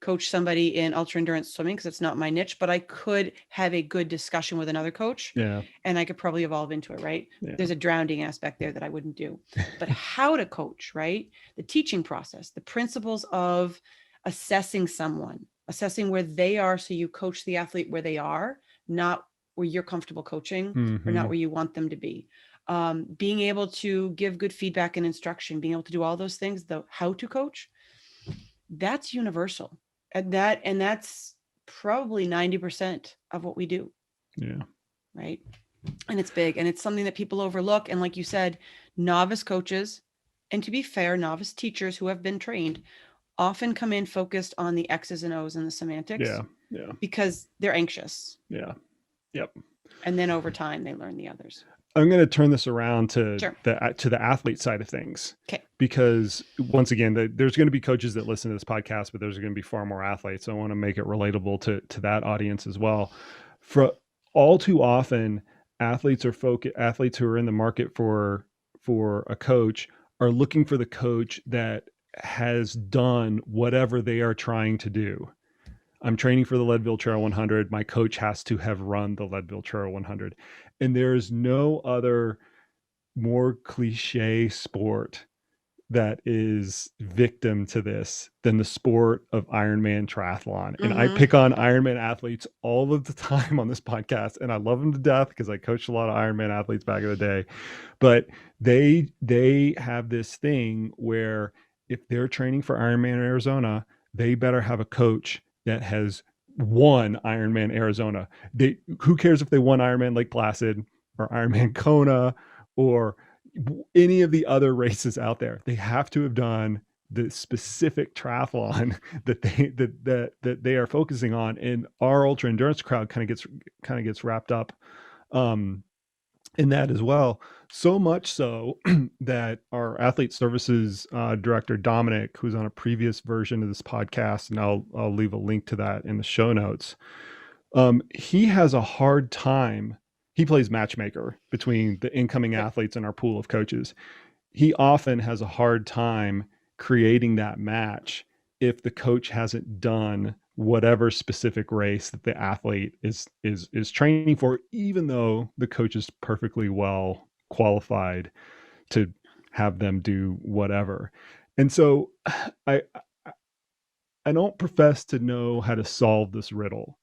coach somebody in ultra endurance swimming because it's not my niche, but I could have a good discussion with another coach. Yeah. And I could probably evolve into it, right? Yeah. There's a drowning aspect there that I wouldn't do. But how to coach, right? The teaching process, the principles of assessing someone, assessing where they are, so you coach the athlete where they are, not where you're comfortable coaching or not where you want them to be. Being able to give good feedback and instruction, being able to do all those things, the how to coach, that's universal. And that's probably 90% of what we do. Yeah. Right. And it's big, and it's something that people overlook. And like you said, novice coaches, and to be fair, novice teachers who have been trained, often come in focused on the X's and O's and the semantics. Yeah. Because they're anxious. Yeah. Yep. And then over time they learn the others. I'm going to turn this around to Sure. the athlete side of things. Okay. Because once again, there's going to be coaches that listen to this podcast, but there's going to be far more athletes. So I want to make it relatable to that audience as well. For all too often, athletes who are in the market for a coach are looking for the coach that has done whatever they are trying to do. I'm training for the Leadville Trail 100. My coach has to have run the Leadville Trail 100. And there is no other more cliche sport that is victim to this than the sport of Ironman triathlon. And I pick on Ironman athletes all of the time on this podcast, and I love them to death because I coached a lot of Ironman athletes back in the day. But they have this thing where if they're training for Ironman Arizona, they better have a coach that has won Ironman Arizona. Who cares if they won Ironman Lake Placid or Ironman Kona or any of the other races out there? They have to have done the specific triathlon that they are focusing on. And our ultra endurance crowd kind of gets wrapped up in that as well. So much so that our athlete services director, Dominic, who's on a previous version of this podcast, and I'll leave a link to that in the show notes. He has a hard time. He plays matchmaker between the incoming athletes and our pool of coaches. He often has a hard time creating that match if the coach hasn't done whatever specific race that the athlete is training for, even though the coach is perfectly well qualified to have them do whatever. And so I don't profess to know how to solve this riddle,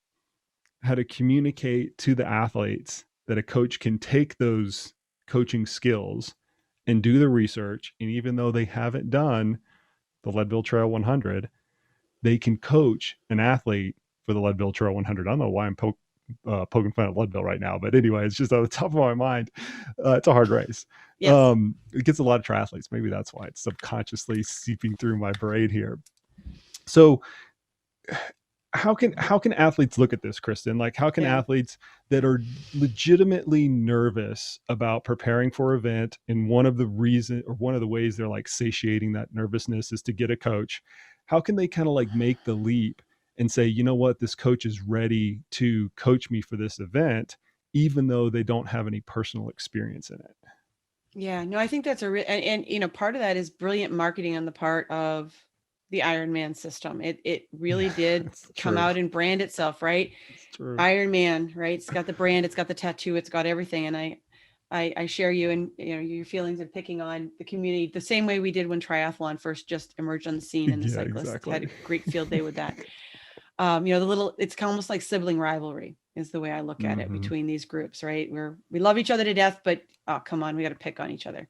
how to communicate to the athletes that a coach can take those coaching skills and do the research. And even though they haven't done the Leadville Trail 100, they can coach an athlete for the Leadville Trail 100. I don't know why I'm poking fun at Leadville right now, but anyway, it's just on the top of my mind. It's a hard race. Yes. It gets a lot of triathletes. Maybe that's why it's subconsciously seeping through my brain here. So how can athletes look at this, Kristen? Like, how can athletes that are legitimately nervous about preparing for an event, and one of the ways they're like satiating that nervousness is to get a coach, how can they kind of like make the leap and say, you know what, this coach is ready to coach me for this event, even though they don't have any personal experience in it? Yeah, no, I think that's and part of that is brilliant marketing on the part of the Ironman system. It really did come out and brand itself, right? Ironman, right? It's got the brand, it's got the tattoo, it's got everything. And I share you and your feelings of picking on the community the same way we did when triathlon first just emerged on the scene, and the cyclists had a great field day with that. it's almost like sibling rivalry is the way I look at it between these groups, right? We love each other to death, but oh, come on, we got to pick on each other.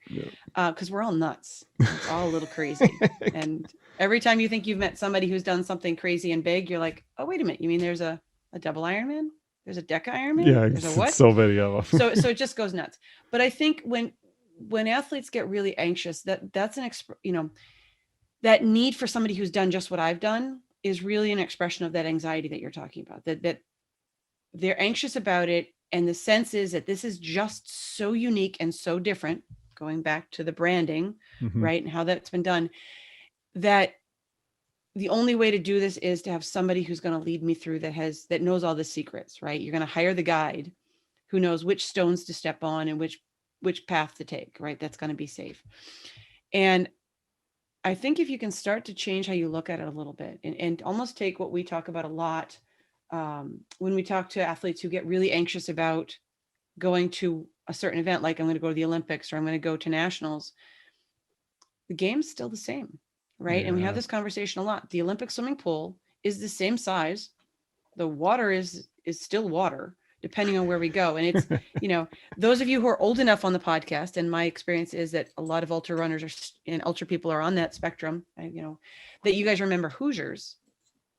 Because we're all nuts. It's all a little crazy. And every time you think you've met somebody who's done something crazy and big, you're like, oh, wait a minute. You mean there's a double Ironman? There's a Deca Ironman? Yeah, there's a what? So many of them. so it just goes nuts. But I think when athletes get really anxious, that's that need for somebody who's done just what I've done is really an expression of that anxiety that you're talking about, that they're anxious about it. And the sense is that this is just so unique and so different, going back to the branding, right? And how that's been done, that the only way to do this is to have somebody who's going to lead me through that knows all the secrets, right? You're going to hire the guide who knows which stones to step on and which path to take, right? That's going to be safe. And I think if you can start to change how you look at it a little bit and almost take what we talk about a lot when we talk to athletes who get really anxious about going to a certain event, like I'm going to go to the Olympics or I'm going to go to nationals, the game's still the same, right? Yeah. And we have this conversation a lot. The Olympic swimming pool is the same size. The water is still water, depending on where we go. And it's, those of you who are old enough on the podcast, and my experience is that a lot of ultra runners and ultra people are on that spectrum, that you guys remember Hoosiers,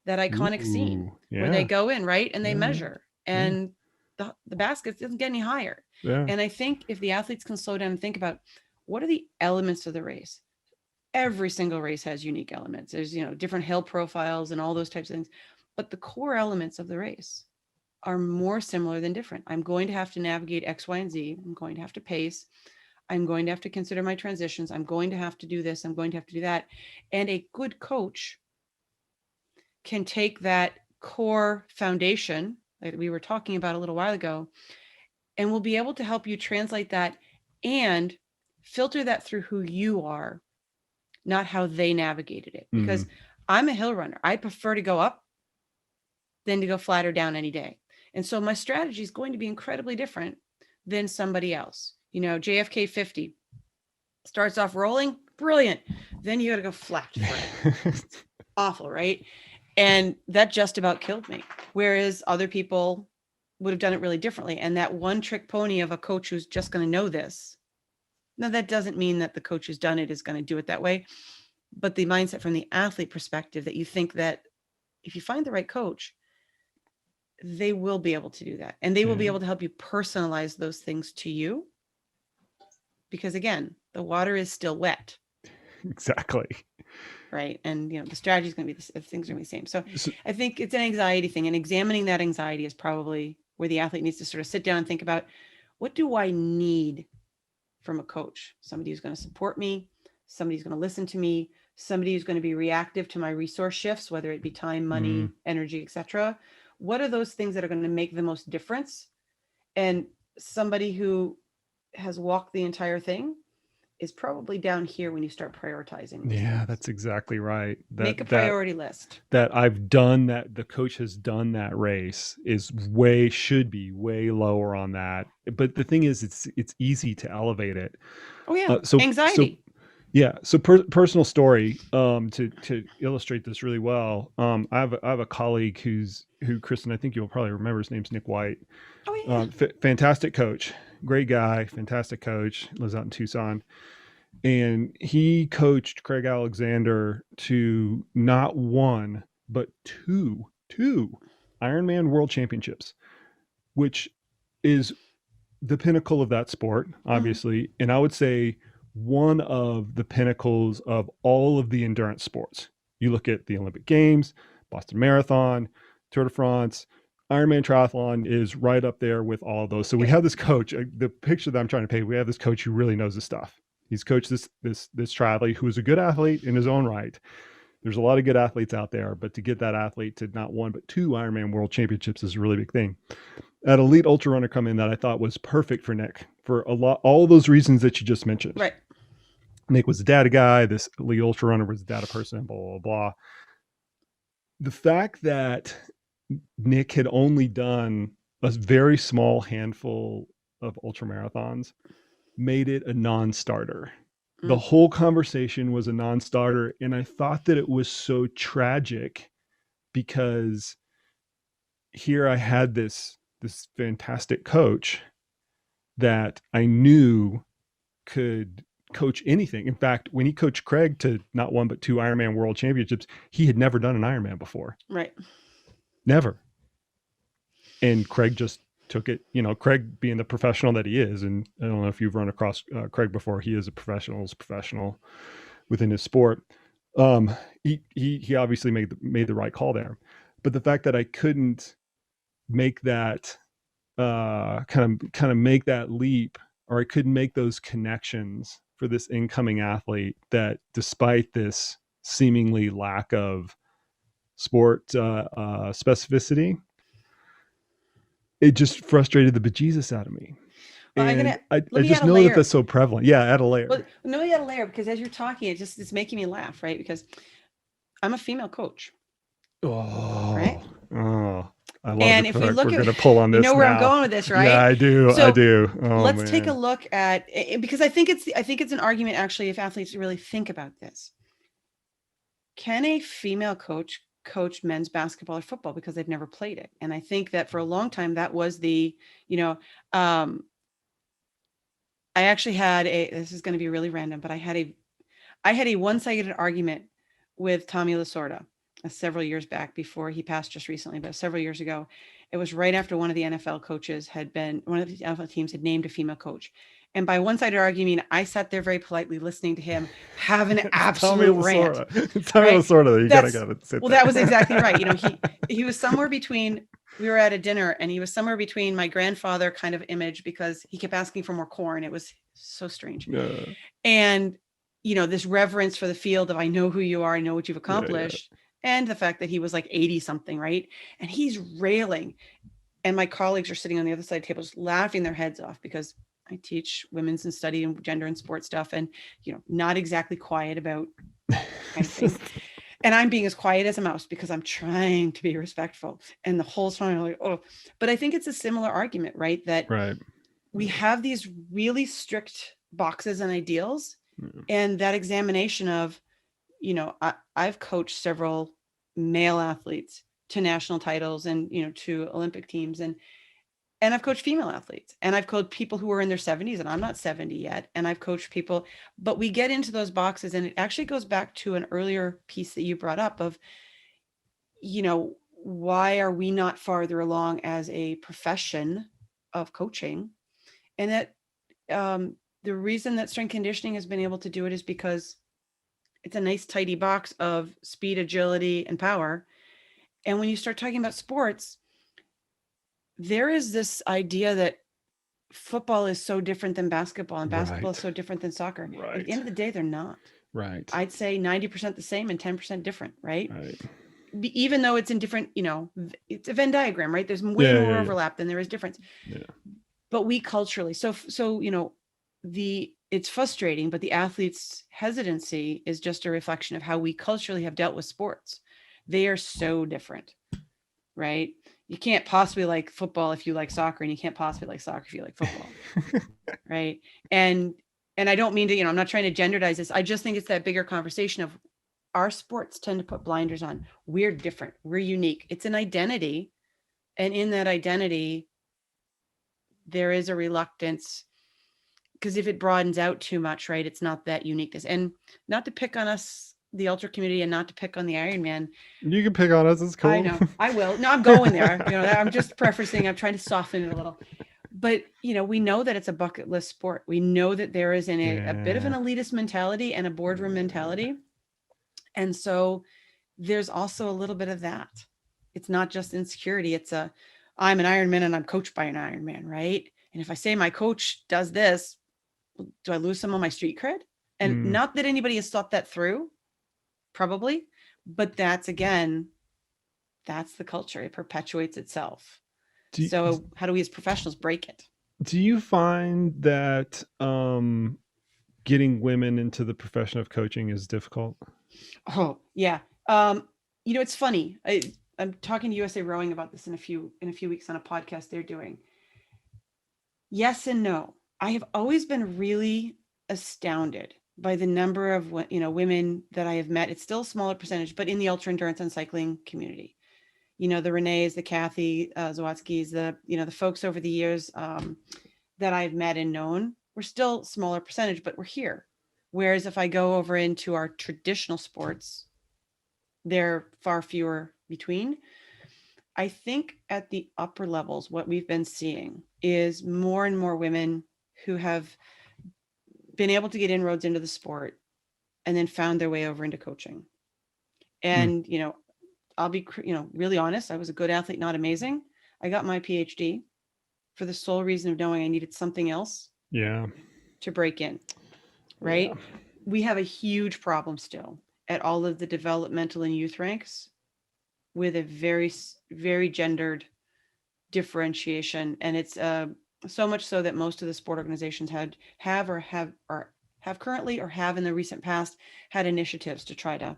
that iconic scene where they go in, right? And they measure and the basket doesn't get any higher. Yeah. And I think if the athletes can slow down and think about what are the elements of the race, every single race has unique elements. There's, different hill profiles and all those types of things, but the core elements of the race are more similar than different. I'm going to have to navigate X, Y, and Z. I'm going to have to pace. I'm going to have to consider my transitions. I'm going to have to do this. I'm going to have to do that. And a good coach can take that core foundation that we were talking about a little while ago, and will be able to help you translate that and filter that through who you are, not how they navigated it. Because I'm a hill runner. I prefer to go up than to go flat or down any day. And so my strategy is going to be incredibly different than somebody else. JFK 50 starts off rolling, brilliant. Then you got to go flat. Awful, right? And that just about killed me. Whereas other people would have done it really differently. And that one trick pony of a coach who's just going to know this. Now, that doesn't mean that the coach who's done it is going to do it that way. But the mindset from the athlete perspective, that you think that if you find the right coach, they will be able to do that. And they will be able to help you personalize those things to you. Because again, the water is still wet. Exactly. Right. And, the strategy is going to be, things are going to be the same. So I think it's an anxiety thing, and examining that anxiety is probably where the athlete needs to sort of sit down and think about, what do I need from a coach? Somebody who's going to support me, somebody who's going to listen to me, somebody who's going to be reactive to my resource shifts, whether it be time, money, energy, etc. What are those things that are going to make the most difference? And somebody who has walked the entire thing is probably down here when you start prioritizing. Yeah, things. That's exactly right. Make a priority list. That I've done, that the coach has done that race should be way lower on that. But the thing is, it's easy to elevate it. Oh yeah, anxiety. So personal story to illustrate this really well. I have a colleague who Kristen, I think you'll probably remember, his name's Nick White. Oh yeah. Fantastic coach, great guy, fantastic coach, lives out in Tucson. And he coached Craig Alexander to not one, but two Ironman World Championships, which is the pinnacle of that sport, obviously. And I would say one of the pinnacles of all of the endurance sports. You look at the Olympic Games, Boston Marathon, Tour de France, Ironman triathlon is right up there with all of those. So we have this coach, the picture that I'm trying to paint, we have this coach who really knows his stuff. He's coached this triathlete who is a good athlete in his own right. There's a lot of good athletes out there, but to get that athlete to not one, but two Ironman World Championships is a really big thing. An elite ultra runner come in that I thought was perfect for Nick for all those reasons that you just mentioned. Right. Nick was a data guy. This elite ultra runner was a data person, blah, blah, blah. The fact that Nick had only done a very small handful of ultra marathons made it a non-starter. The whole conversation was a non-starter. And I thought that it was so tragic because here I had this fantastic coach that I knew could coach anything. In fact, when he coached Craig to not one but 2 Ironman World Championships, he had never done an Ironman before. Right. Never. And Craig just took it, Craig being the professional that he is. And I don't know if you've run across Craig before. He is a professional within his sport. He obviously made the right call there, but the fact that I couldn't make that kind of make that leap, or I couldn't make those connections for this incoming athlete, that despite this seemingly lack of sport specificity, it just frustrated the bejesus out of me. Well, and I just know that that's so prevalent. Yeah, add a layer. Well, no, add a layer, because as you're talking, it's making me laugh, right? Because I'm a female coach. Oh, right? Oh, I love and it. If we look we're at, going to pull on this. You know where now. I'm going with this, right? Yeah, I do. So I do. Oh, let's take a look at, because I think it's an argument, actually, if athletes really think about this. Can a female coach men's basketball or football because they've never played it? And I think that for a long time, that was the, I actually had this is going to be really random, but I had a one-sided argument with Tommy Lasorda several years back, before he passed just recently, but several years ago. It was right after one of the NFL teams had named a female coach. And by one-sided argument, I sat there very politely listening to him have an absolute rant. Tommy Lasorda, you gotta sit well, there. That was exactly right. He was somewhere between, we were at a dinner, and he was somewhere between my grandfather kind of image, because he kept asking for more corn. It was so strange. Yeah. And, this reverence for the field of, I know who you are, I know what you've accomplished. Yeah. And the fact that he was like 80 something, right? And he's railing. And my colleagues are sitting on the other side of the table, just laughing their heads off, because I teach women's and study and gender and sports stuff, and, not exactly quiet about kind of thing. And I'm being as quiet as a mouse because I'm trying to be respectful. And the whole time I'm like, oh, but I think it's a similar argument, right? That we have these really strict boxes and ideals, and that examination of, I've coached several male athletes to national titles and, to Olympic teams, and I've coached female athletes, and I've coached people who are in their 70s, and I'm not 70 yet. And I've coached people, but we get into those boxes, and it actually goes back to an earlier piece that you brought up of, why are we not farther along as a profession of coaching? And that the reason that strength conditioning has been able to do it is because it's a nice tidy box of speed, agility, and power. And when you start talking about sports, there is this idea that football is so different than basketball, and basketball is so different than soccer. Right. At the end of the day, they're not. Right. I'd say 90% the same and 10% different, right? Even though it's in different, it's a Venn diagram, right? There's way more overlap than there is difference. Yeah. But we culturally, so it's frustrating, but the athlete's hesitancy is just a reflection of how we culturally have dealt with sports. They are so different, right? You can't possibly like football if you like soccer, and you can't possibly like soccer if you like football, right? And I don't mean to, I'm not trying to genderdize this. I just think it's that bigger conversation of, our sports tend to put blinders on. We're different. We're unique. It's an identity. And in that identity, there is a reluctance, because if it broadens out too much, right, it's not that uniqueness. And not to pick on us, the ultra community, and not to pick on the Ironman. You can pick on us. It's cool. I know. I will. No, I'm going there. I'm just prefacing. I'm trying to soften it a little. But, we know that it's a bucket list sport. We know that there is a bit of an elitist mentality and a boardroom mentality. And so there's also a little bit of that. It's not just insecurity. It's I'm an Ironman and I'm coached by an Ironman, right? And if I say my coach does this, do I lose some of my street cred? And not that anybody has thought that through, probably, but that's the culture. It perpetuates itself. So how do we as professionals break it? Do you find that getting women into the profession of coaching is difficult? Oh, yeah. It's funny. I'm talking to USA Rowing about this in a few weeks on a podcast they're doing. Yes and no. I have always been really astounded by the number of women that I have met. It's still a smaller percentage, but in the ultra endurance and cycling community, the Renees, the Kathy Zawadzkis, the folks over the years that I've met and known, we're still smaller percentage, but we're here. Whereas if I go over into our traditional sports, they're far fewer between. I think at the upper levels, what we've been seeing is more and more women who have been able to get inroads into the sport and then found their way over into coaching. And, I'll be, really honest. I was a good athlete, not amazing. I got my PhD for the sole reason of knowing I needed something else to break in. Right. Yeah. We have a huge problem still at all of the developmental and youth ranks with a very, very gendered differentiation. And it's so much so that most of the sport organizations have currently or have in the recent past had initiatives to try to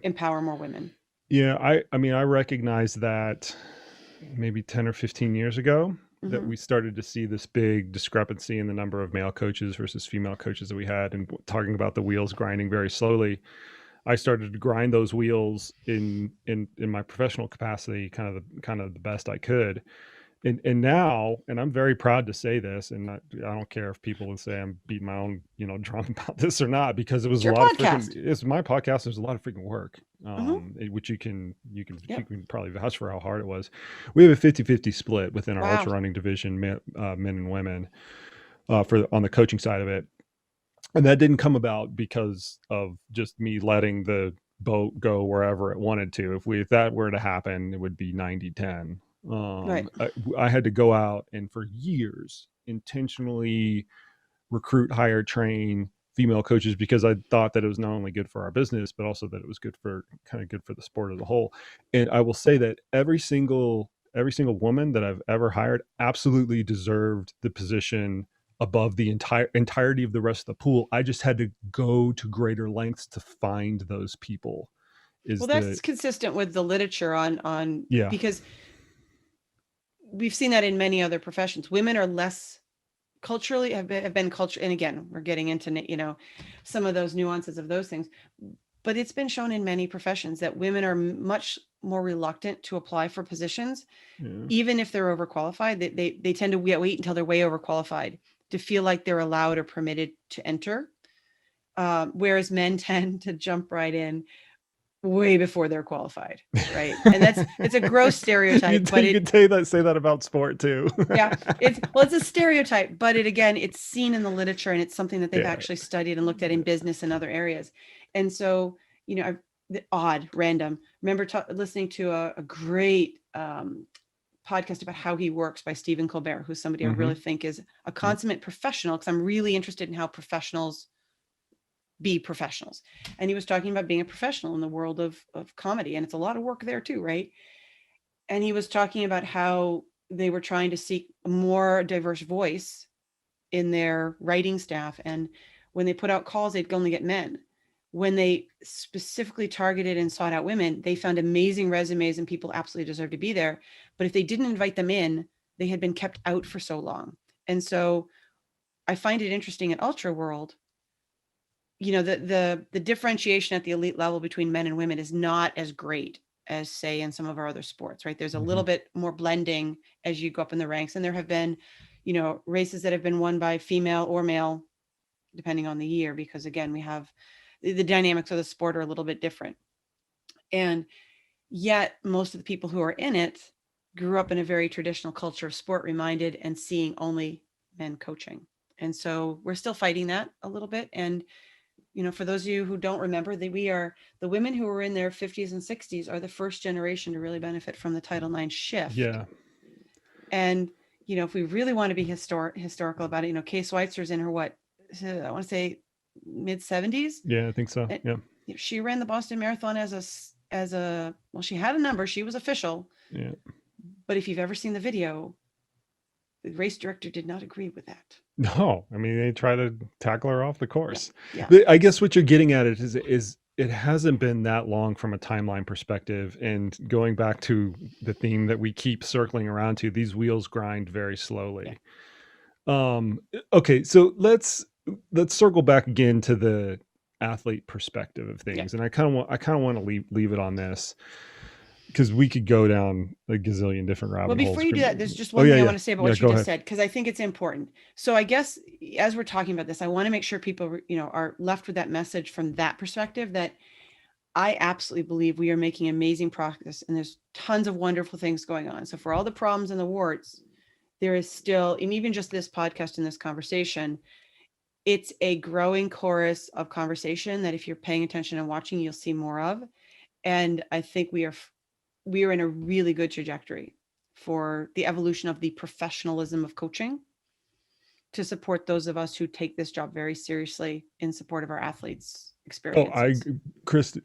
empower more women. Yeah. I mean, I recognize that maybe 10 or 15 years ago that we started to see this big discrepancy in the number of male coaches versus female coaches that we had, and talking about the wheels grinding very slowly. I started to grind those wheels in my professional capacity, kind of the best I could. And now, and I'm very proud to say this, and I don't care if people would say I'm beating my own, drum about this or not, because it was a lot podcast. It's my podcast. There's a lot of freaking work, which you can probably vouch for how hard it was. We have a 50-50 split within our ultrarunning division, men and women, on the coaching side of it. And that didn't come about because of just me letting the boat go wherever it wanted to. If that were to happen, it would be 90-10. Right. I had to go out and for years intentionally recruit, hire, train female coaches, because I thought that it was not only good for our business, but also that it was good for the sport as a whole. And I will say that every single woman that I've ever hired absolutely deserved the position above the entirety of the rest of the pool. I just had to go to greater lengths to find those people. That's consistent with the literature on because we've seen that in many other professions. Women are less culturally have been culture. And again, we're getting into, some of those nuances of those things, but it's been shown in many professions that women are much more reluctant to apply for positions, even if they're overqualified. They tend to wait until they're way overqualified to feel like they're allowed or permitted to enter. Whereas men tend to jump right in way before they're qualified, right? And it's a gross stereotype. You could say that about sport too. Yeah, it's a stereotype, but it's seen in the literature, and it's something that they've actually studied and looked at in business and other areas. And so, random. Remember listening to a great podcast about how he works by Stephen Colbert, who's somebody I really think is a consummate professional, because I'm really interested in how professionals be professionals. And he was talking about being a professional in the world of comedy, and it's a lot of work there too, right? And he was talking about how they were trying to seek a more diverse voice in their writing staff, and when they put out calls, they'd only get men. When they specifically targeted and sought out women, they found amazing resumes and people absolutely deserved to be there. But if they didn't invite them in, they had been kept out for so long. And so I find it interesting in ultra world, the differentiation at the elite level between men and women is not as great as, say, in some of our other sports, right? There's a little bit more blending as you go up in the ranks. And there have been, races that have been won by female or male, depending on the year, because again, we have the dynamics of the sport are a little bit different. And yet most of the people who are in it grew up in a very traditional culture of sport, reminded and seeing only men coaching. And so we're still fighting that a little bit. And for those of you who don't remember, that the women who were in their 50s and 60s are the first generation to really benefit from the Title IX shift. Yeah. And, if we really want to be historical about it, Kay Schweitzer's in her, I want to say mid 70s. Yeah, I think so. Yeah. She ran the Boston Marathon she had a number, she was official. Yeah. But if you've ever seen the video, the race director did not agree with that. No, I mean, they try to tackle her off the course. Yeah. But I guess what you're getting at is it hasn't been that long from a timeline perspective. And going back to the theme that we keep circling around to, these wheels grind very slowly. Yeah. Okay, so let's circle back again to the athlete perspective of things. Yeah. And I kind of want to leave it on this. because we could go down a gazillion different rabbit holes. Well, before you do that, there's just one thing I want to say about what you just said, because I think it's important. So I guess as we're talking about this, I want to make sure people, are left with that message from that perspective, that I absolutely believe we are making amazing progress, and there's tons of wonderful things going on. So for all the problems and the warts, there is still, and even just this podcast and this conversation, it's a growing chorus of conversation that if you're paying attention and watching, you'll see more of. And I think we are in a really good trajectory for the evolution of the professionalism of coaching to support those of us who take this job very seriously in support of our athletes' experiences. Chris,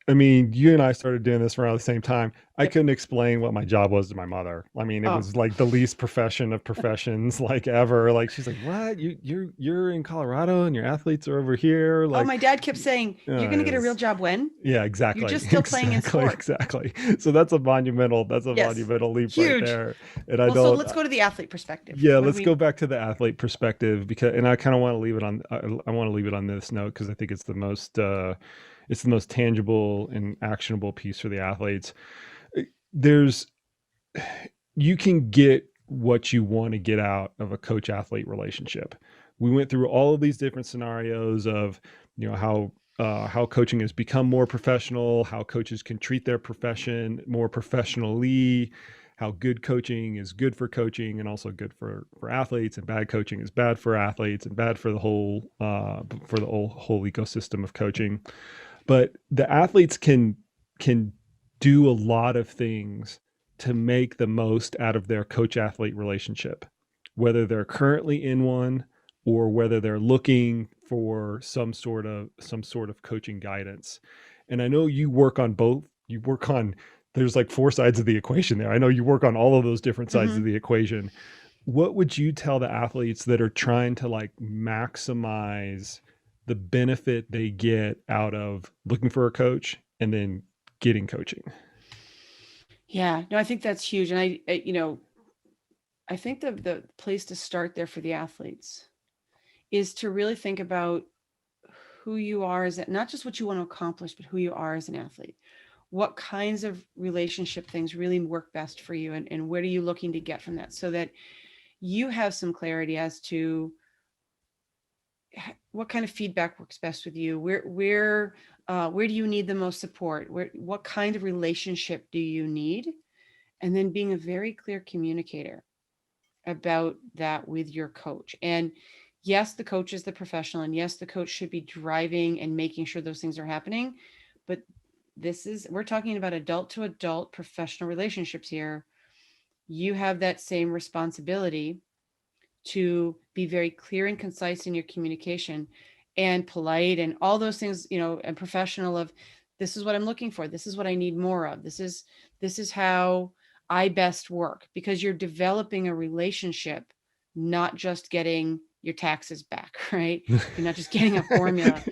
I mean, you and I started doing this around the same time. I couldn't explain what my job was to my mother. I mean, it was like the least profession of professions, like ever. Like, she's like, "What? You're in Colorado and your athletes are over here?" Like, my dad kept saying, "You're going to get a real job when?" Yeah, exactly. You're just still playing in sport. Exactly. So that's a monumental leap. Huge. Right there. And so let's go to the athlete perspective. Yeah, let's go back to the athlete perspective, because, and I kind of want to leave it on. I want to leave it on this note because I think it's the most. It's the most tangible and actionable piece for the athletes. You can get what you want to get out of a coach-athlete relationship. We went through all of these different scenarios of, how coaching has become more professional, how coaches can treat their profession more professionally, how good coaching is good for coaching and also good for athletes, and bad coaching is bad for athletes and bad for the whole whole ecosystem of coaching. But the athletes can do a lot of things to make the most out of their coach-athlete relationship, whether they're currently in one or whether they're looking for some sort of coaching guidance. And I know you work on both. There's like four sides of the equation there. I know you work on all of those different sides of the equation. What would you tell the athletes that are trying to like maximize the benefit they get out of looking for a coach and then getting coaching? Yeah, no, I think that's huge. And I think the place to start there for the athletes is to really think about who you are as not just what you want to accomplish, but who you are as an athlete. What kinds of relationship things really work best for you, and what are you looking to get from that, so that you have some clarity as to what kind of feedback works best with you. Where do you need the most support? What kind of relationship do you need? And then being a very clear communicator about that with your coach. And yes, the coach is the professional, and yes, the coach should be driving and making sure those things are happening. But we're talking about adult to adult professional relationships here. You have that same responsibility to be very clear and concise in your communication, and polite, and all those things, and professional of, this is what I'm looking for. This is what I need more of. This is how I best work, because you're developing a relationship, not just getting your taxes back, right? You're not just getting a formula.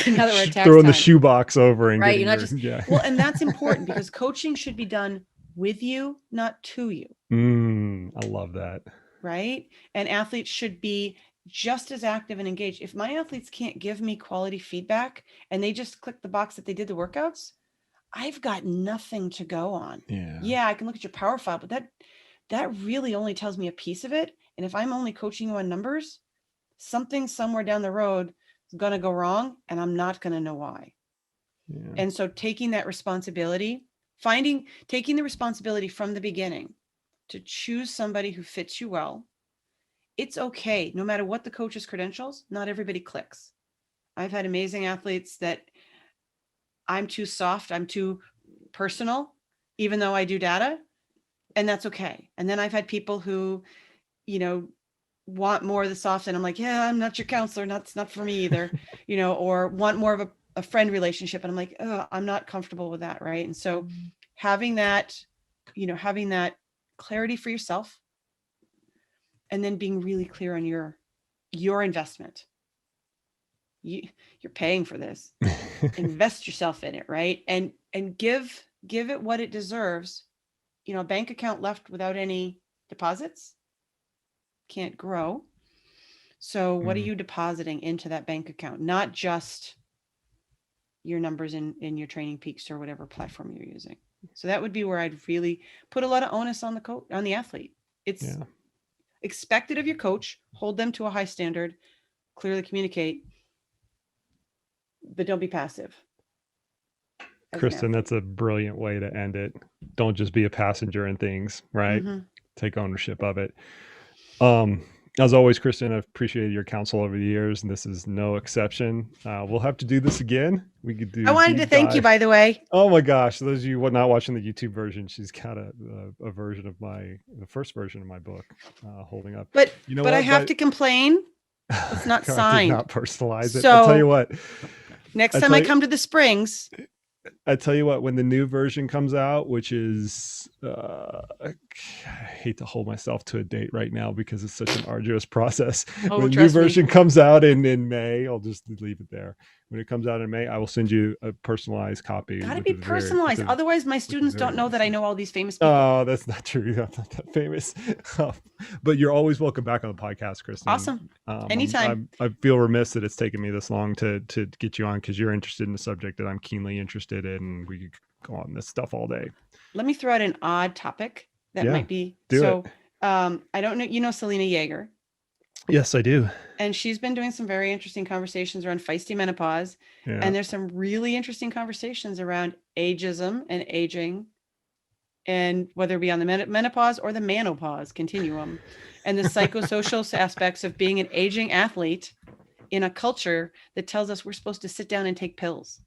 Now that we're at tax throwing time, the shoebox over and right. You're not well, and that's important, because coaching should be done with you, not to you. I love that. Right. And athletes should be just as active and engaged. If my athletes can't give me quality feedback and they just click the box that they did the workouts, I've got nothing to go on. Yeah, I can look at your power file, but that really only tells me a piece of it. And if I'm only coaching you on numbers, something somewhere down the road is going to go wrong, and I'm not going to know why. Yeah. And so taking that responsibility, taking the responsibility from the beginning to choose somebody who fits you well. It's okay. No matter what the coach's credentials, not everybody clicks. I've had amazing athletes that I'm too soft, I'm too personal, even though I do data, and that's okay. And then I've had people who, want more of the soft, and I'm like, yeah, I'm not your counselor. That's not for me either, or want more of a friend relationship. And I'm like, oh, I'm not comfortable with that. Right. And so having that clarity for yourself, and then being really clear on your investment. You're paying for this. Invest yourself in it, right? And give it what it deserves. A bank account left without any deposits can't grow. So what are you depositing into that bank account? Not just your numbers in your Training Peaks or whatever platform you're using. So that would be where I'd really put a lot of onus on the athlete. It's expected of your coach, hold them to a high standard, clearly communicate, but don't be passive. Kristen, that's a brilliant way to end it. Don't just be a passenger in things, right? Mm-hmm. Take ownership of it. As always, Kristen, I've appreciated your counsel over the years, and this is no exception. We'll have to do this again. We could do. I wanted to thank you, by the way. Oh my gosh! Those of you not watching the YouTube version, she's got a version of the first version of my book holding up. But you know, I have to complain. It's not signed. Not personalize it. So I'll tell you what. Next time I come to the Springs. I tell you what, when the new version comes out, which is, I hate to hold myself to a date right now because it's such an arduous process. When the new version comes out in May, I'll just leave it there. When it comes out in May, I will send you a personalized copy. Gotta be personalized. Otherwise, my students don't know that I know all these famous people. Oh, that's not true. I'm not that famous. But you're always welcome back on the podcast, Kristen. Awesome. Anytime. I feel remiss that it's taken me this long to get you on because you're interested in the subject that I'm keenly interested in. And we could go on this stuff all day. Let me throw out an odd topic that might be. I don't know. You know Selena Yeager? Yes, I do. And she's been doing some very interesting conversations around feisty menopause. Yeah. And there's some really interesting conversations around ageism and aging, and whether it be on the menopause or the manopause continuum, and the psychosocial aspects of being an aging athlete in a culture that tells us we're supposed to sit down and take pills.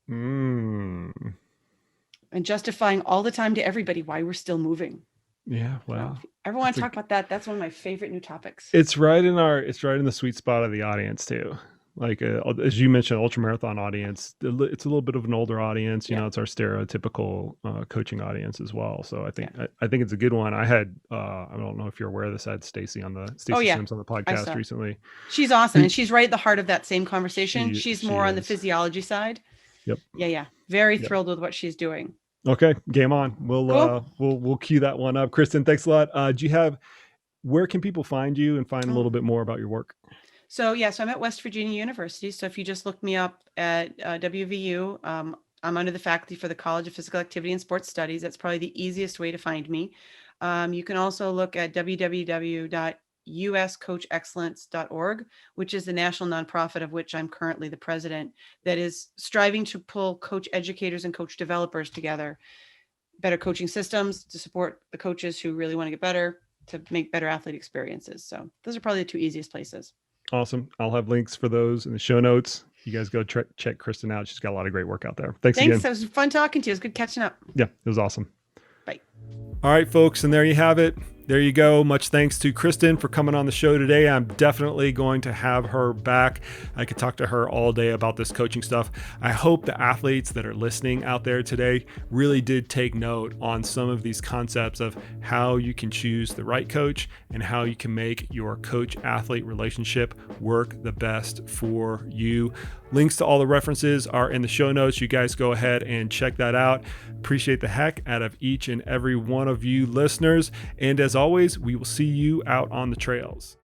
And justifying all the time to everybody why we're still moving. Yeah, wow. So everyone want to talk about that. That's one of my favorite new topics. It's right in the sweet spot of the audience too. Like as you mentioned, ultramarathon audience. It's a little bit of an older audience. You know, it's our stereotypical coaching audience as well. So I think it's a good one. I had I don't know if you're aware of this. I had Stacy Sims on the podcast recently. She's awesome, and she's right at the heart of that same conversation. She's more on the physiology side. Yep. Yeah. Very thrilled with what she's doing. Okay, game on. We'll cue that one up. Kristen, thanks a lot. Where can people find you and find a little bit more about your work? So I'm at West Virginia University. So if you just look me up at WVU, I'm under the faculty for the College of Physical Activity and Sports Studies. That's probably the easiest way to find me. You can also look at www.uscoachexcellence.org, which is the national nonprofit of which I'm currently the president, that is striving to pull coach educators and coach developers together, better coaching systems to support the coaches who really want to get better, to make better athlete experiences. So those are probably the two easiest places. Awesome. I'll have links for those in the show notes. You guys go check Kristen out. She's got a lot of great work out there. Thanks again. It was fun talking to you. It was good catching up. Yeah, it was awesome. Bye. All right, folks. And there you have it. There you go. Much thanks to Kristen for coming on the show today. I'm definitely going to have her back. I could talk to her all day about this coaching stuff. I hope the athletes that are listening out there today really did take note on some of these concepts of how you can choose the right coach and how you can make your coach-athlete relationship work the best for you. Links to all the references are in the show notes. You guys go ahead and check that out. Appreciate the heck out of each and every one of you listeners. And as always, we will see you out on the trails.